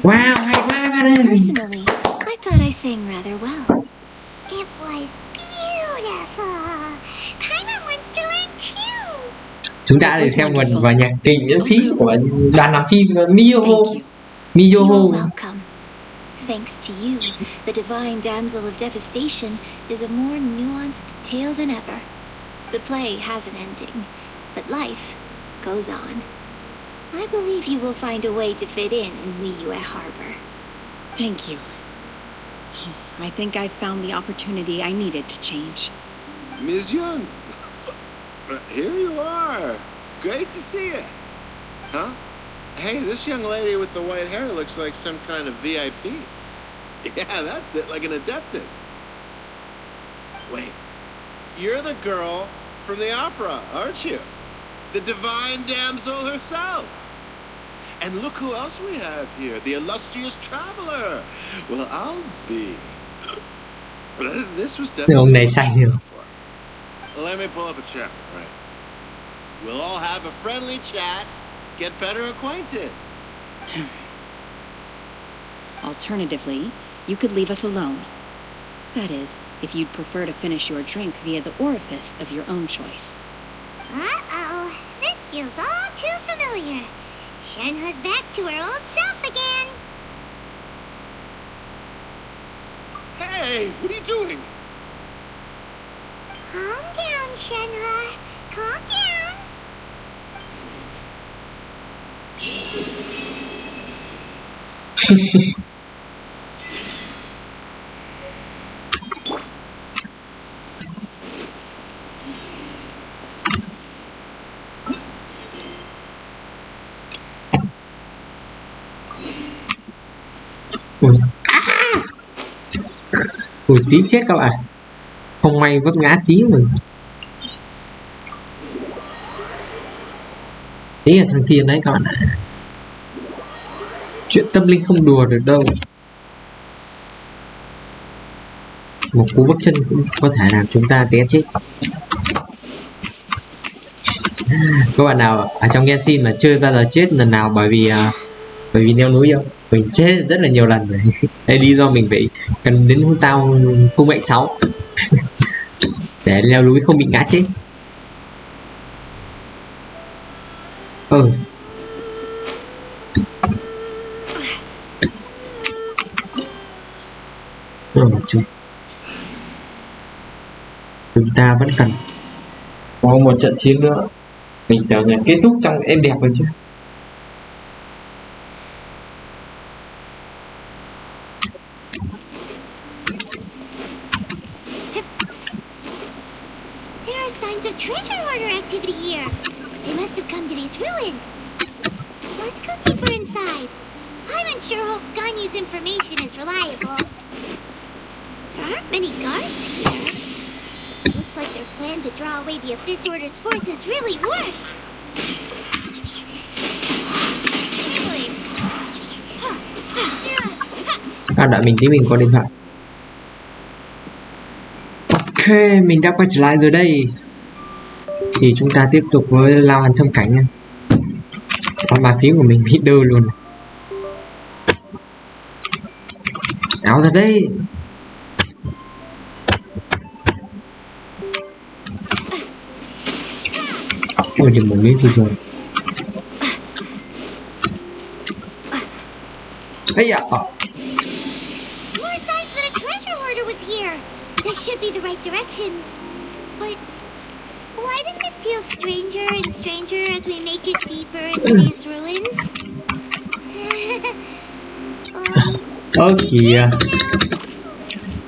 Wow, Personally, I thought I sang rather well. It was beautiful. Paimon wants to learn too. Chúng ta để xem một vài nhạc kịch miễn phí của đoàn làm phim Miyoho. You're welcome. Thanks to you, the Divine Damsel of Devastation is a more nuanced tale than ever. The play has an ending, but life goes on. I believe you will find a way to fit in Liyue Harbor. Thank you. I think I've found the opportunity I needed to change. Ms. Yun, here you are. Great to see you. Huh? Hey, this young lady with the white hair looks like some kind of VIP. Yeah, that's it, like an adeptus. Wait, you're the girl from the opera, aren't you? The Divine Damsel herself. And look who else we have here, the illustrious traveler. Well, I'll be. This was definitely. Let me pull up a chair, right? We'll all have a friendly chat, get better acquainted. Alternatively, you could leave us alone. That is, if you'd prefer to finish your drink via the orifice of your own choice. Uh-oh, this feels all too familiar. Shenhua's back to her old self again. Hey, what are you doing? Calm down, Shenhua. Calm down. Ui. Ui tí chết các bạn, không may vấp ngã tí mình. Tí là thằng Thiên đấy các bạn ạ. Chuyện tâm linh không đùa được đâu. Một cú vấp chân cũng có thể làm chúng ta té chết. Các bạn nào ở trong Genshin mà chưa bao giờ chết lần nào bởi vì leo núi không? Mình chết rất là nhiều lần rồi. Đây lý do mình phải cần đến hôn tao cung mệnh 6 để leo núi không bị ngã chết. Chúng ta vẫn cần có một trận chiến nữa. Mình tưởng là kết thúc trong êm đẹp rồi chứ. There are signs of treasure hoarder activity here. They must have come to these ruins. Let's go deeper inside. I'm unsure Hope's Ganyu's information is reliable. There aren't many guards here. Looks like their plan to draw away the Abyss Order's forces really worked. Đợi mình tí, mình có điện thoại. Ok, mình đã quay trở lại rồi đây. Thì chúng ta tiếp tục với lao hành thâm cảnh nha. Con bàn phím của mình bị đơ luôn. Áo ra đây. Ôi đừng một miếng thì rồi. Ây da. More signs that a treasure hoarder was here. This should be the right direction. But why does it feel stranger and stranger as we make it deeper into these ruins? Kìa.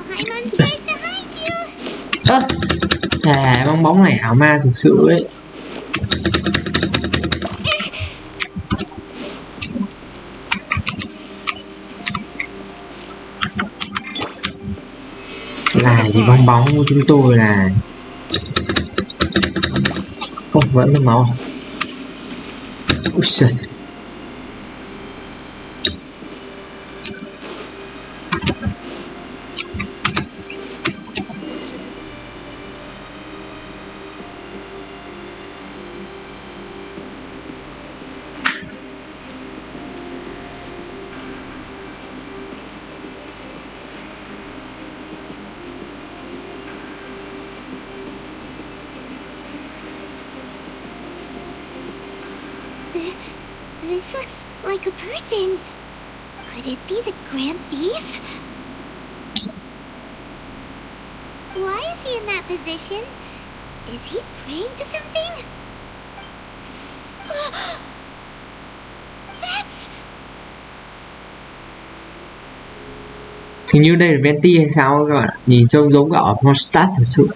Paimon's right behind you. Bong bóng này ảo ma thực sự đấy. Là gì bong bóng của chúng tôi là không vẫn là máu. Ui giời. This looks like a person. Could it be the Grand Thief? Why is he in that position? Is he praying to something? That's... Hình như đây là Venti hay sao các bạn ạ. Nhìn trông giống ở Mondstadt thật sự.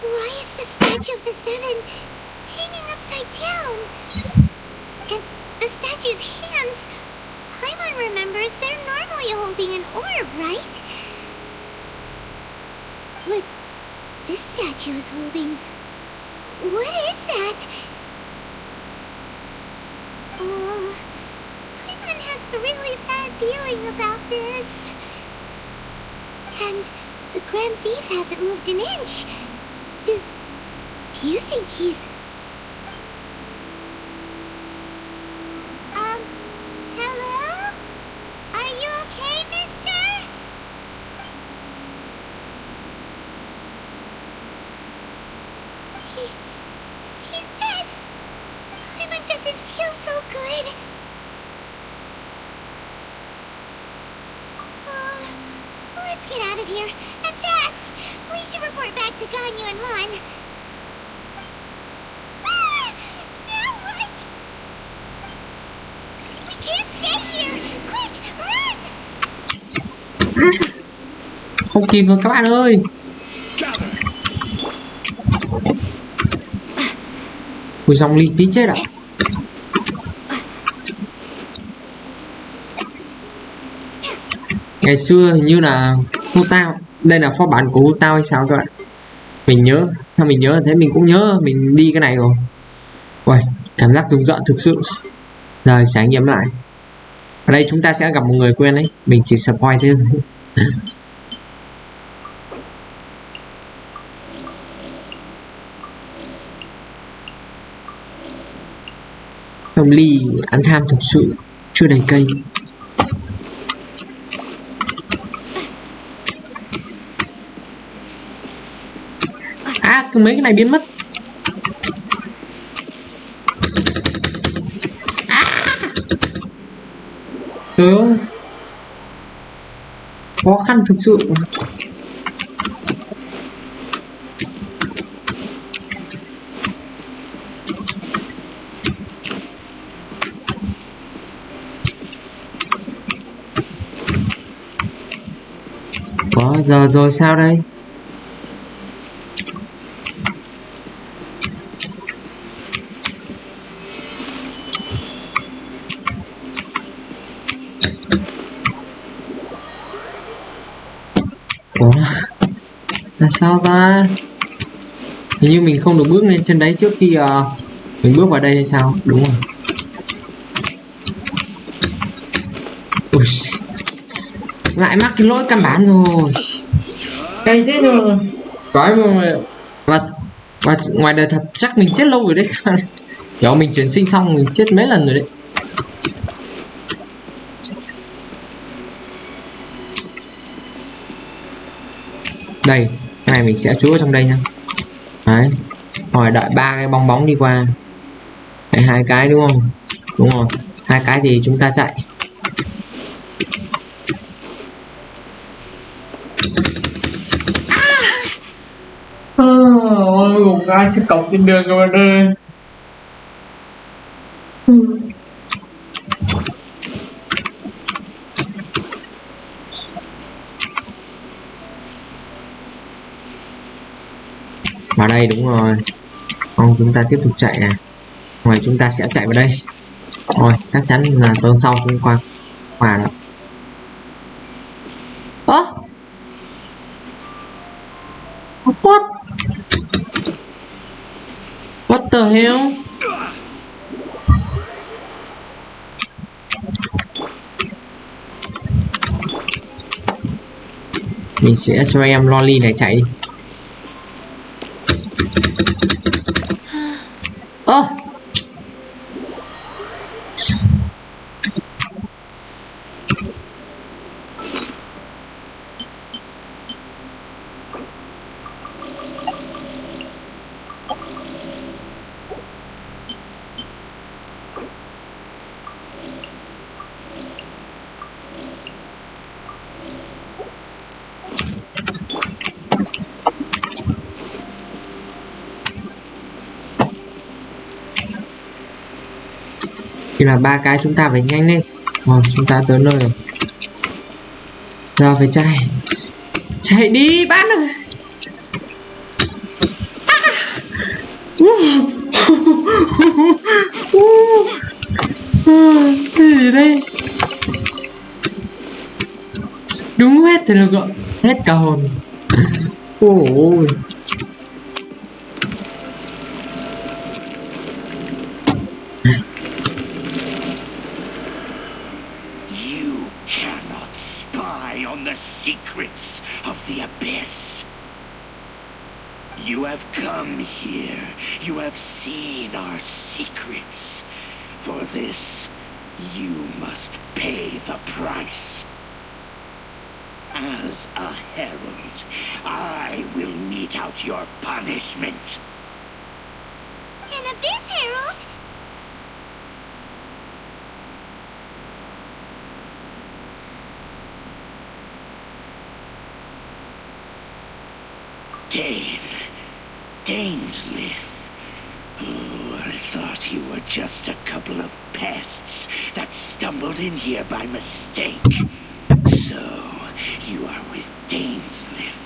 Why is the statue of the Seven hanging upside down? And the statue's hands, Paimon remembers they're normally holding an orb, right? But this statue is holding... What is that? Paimon has a really bad feeling about this. And the Grand Thief hasn't moved an inch. Do you think he's... Hello? Are you okay, mister? He's dead. Paimon doesn't feel so good. Let's get out of here, and fast! We should report back to Ganyu and Lon. Now what? We can't stay here! Quick, run! Không kịp rồi các bạn ơi. Ui dòng ly tí chết ạ. Ngày xưa hình như là Hu Tao, đây là phó bản của Hu Tao hay sao các bạn? Mình nhớ, theo mình nhớ là thế, mình cũng nhớ mình đi cái này rồi. Ui, cảm giác rùng rợn thực sự. Rồi trải nghiệm lại. Ở đây chúng ta sẽ gặp một người quen đấy, mình chỉ spoil thêm. Đồng ly ăn tham thực sự chưa đầy cây. À, cứ mấy cái này biến mất. Trời ơi, khó khăn thực sự. Giờ rồi sao đây? Ủa? Là sao ra? Hình như mình không được bước lên trên đấy trước khi mình bước vào đây hay sao? Đúng rồi. Ui, lại mắc cái lỗi căn bản rồi. Cay thế rồi. Cái và ngoài đời thật chắc mình chết lâu rồi đấy. Kiểu mình chuyển sinh xong mình chết mấy lần rồi đấy. Đây, cái này mình sẽ chui vào trong đây nha. Đấy. Rồi đợi 3 cái bong bóng đi qua. Đấy, 2 cái đúng không? Đúng rồi. 2 cái thì chúng ta chạy. Ôi, một cái chiếc cọc trên đường các bạn ơi. Vào đây đúng rồi. Không, chúng ta tiếp tục chạy nè. Rồi chúng ta sẽ chạy vào đây. Rồi chắc chắn là tuần sau cũng qua đó. Ơ, what the hell? Mình sẽ cho em loli này chạy đi. Ơ, thì là 3 cái chúng ta phải nhanh lên. Rồi chúng ta tới nơi rồi. Giờ phải chạy đi bạn ơi. Cái gì đây? Đúng hết thì là gọi hết cả hồn. Ôi. Secrets of the abyss. You have come here. You have seen our secrets. For this, you must pay the price. As a herald, I will mete out your punishment. An abyss herald? Dainsleif. Oh, I thought you were just a couple of pests that stumbled in here by mistake. So, you are with Dainsleif,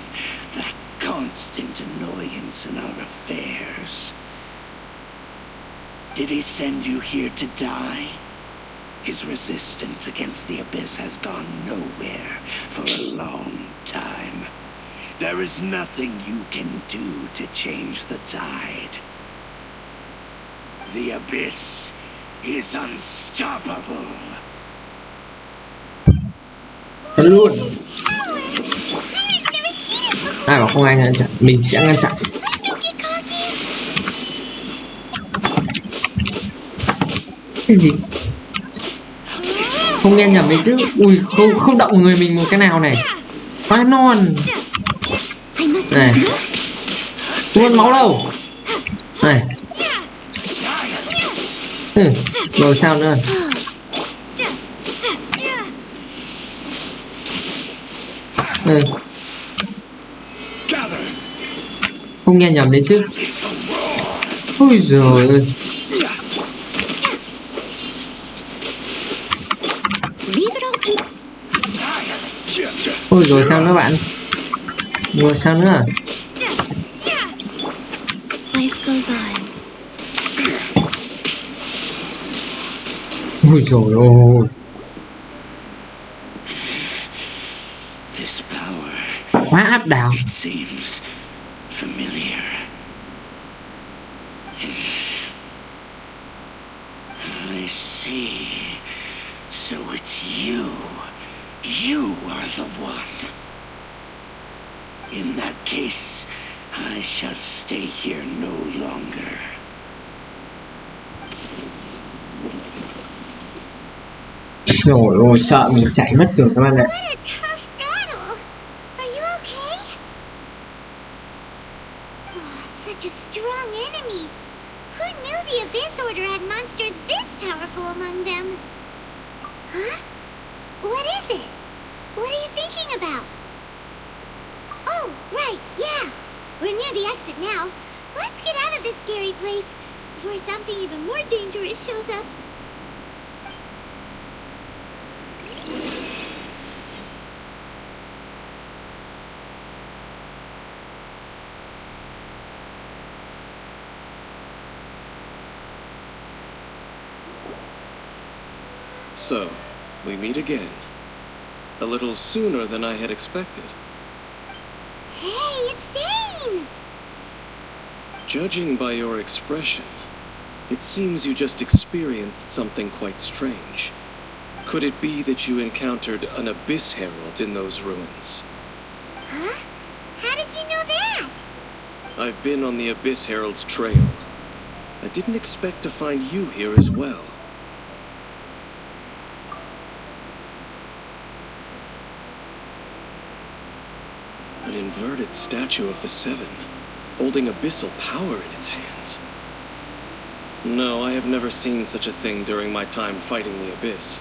that constant annoyance in our affairs. Did he send you here to die? His resistance against the Abyss has gone nowhere for a long time. There is nothing you can do to change the tide. The Abyss is unstoppable. Luôn. Ai bảo không ai ngăn chặn, mình sẽ ngăn chặn. Cái gì? Không nghe nhầm đấy chứ. Ui, không động người mình một cái nào này. Quá non. Này. Luôn máu đâu. Này. Rồi sao nữa? Không nghe nhầm đấy chứ. Ôi giời ơi. Ôi rồi sao nữa bạn? Rồi sao nữa? Ôi trời ơi. Quá áp đảo. I see. So it's you. You are the one. In that case, I shall stay here no longer. Trời ơi, sợ mình chạy mất rồi các bạn ạ. So, we meet again. A little sooner than I had expected. Hey, it's Dane! Judging by your expression, it seems you just experienced something quite strange. Could it be that you encountered an Abyss Herald in those ruins? Huh? How did you know that? I've been on the Abyss Herald's trail. I didn't expect to find you here as well. An inverted statue of the Seven, holding abyssal power in its hands. No, I have never seen such a thing during my time fighting the Abyss.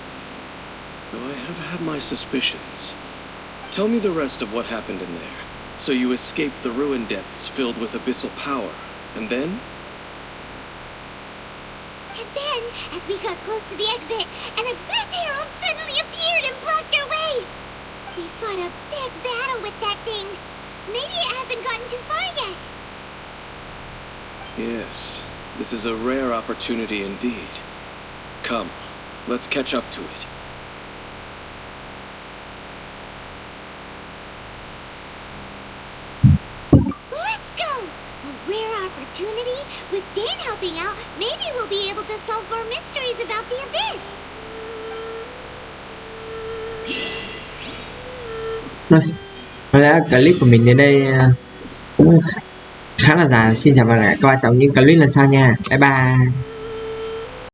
Though I have had my suspicions. Tell me the rest of what happened in there. So you escaped the ruin depths filled with abyssal power, and then? And then, as we got close to the exit, an Abyss Herald suddenly appeared and blocked our way! We fought a big battle with that thing. Maybe it hasn't gotten too far yet. Yes, this is a rare opportunity indeed. Come, let's catch up to it. Let's go! A rare opportunity? With Dan helping out, maybe we'll be able to solve more mysteries about the Abyss. Có lẽ clip của mình đến đây cũng khá là dài. Xin chào và hẹn gặp lại các bạn trong những clip lần sau nha. Bye bye.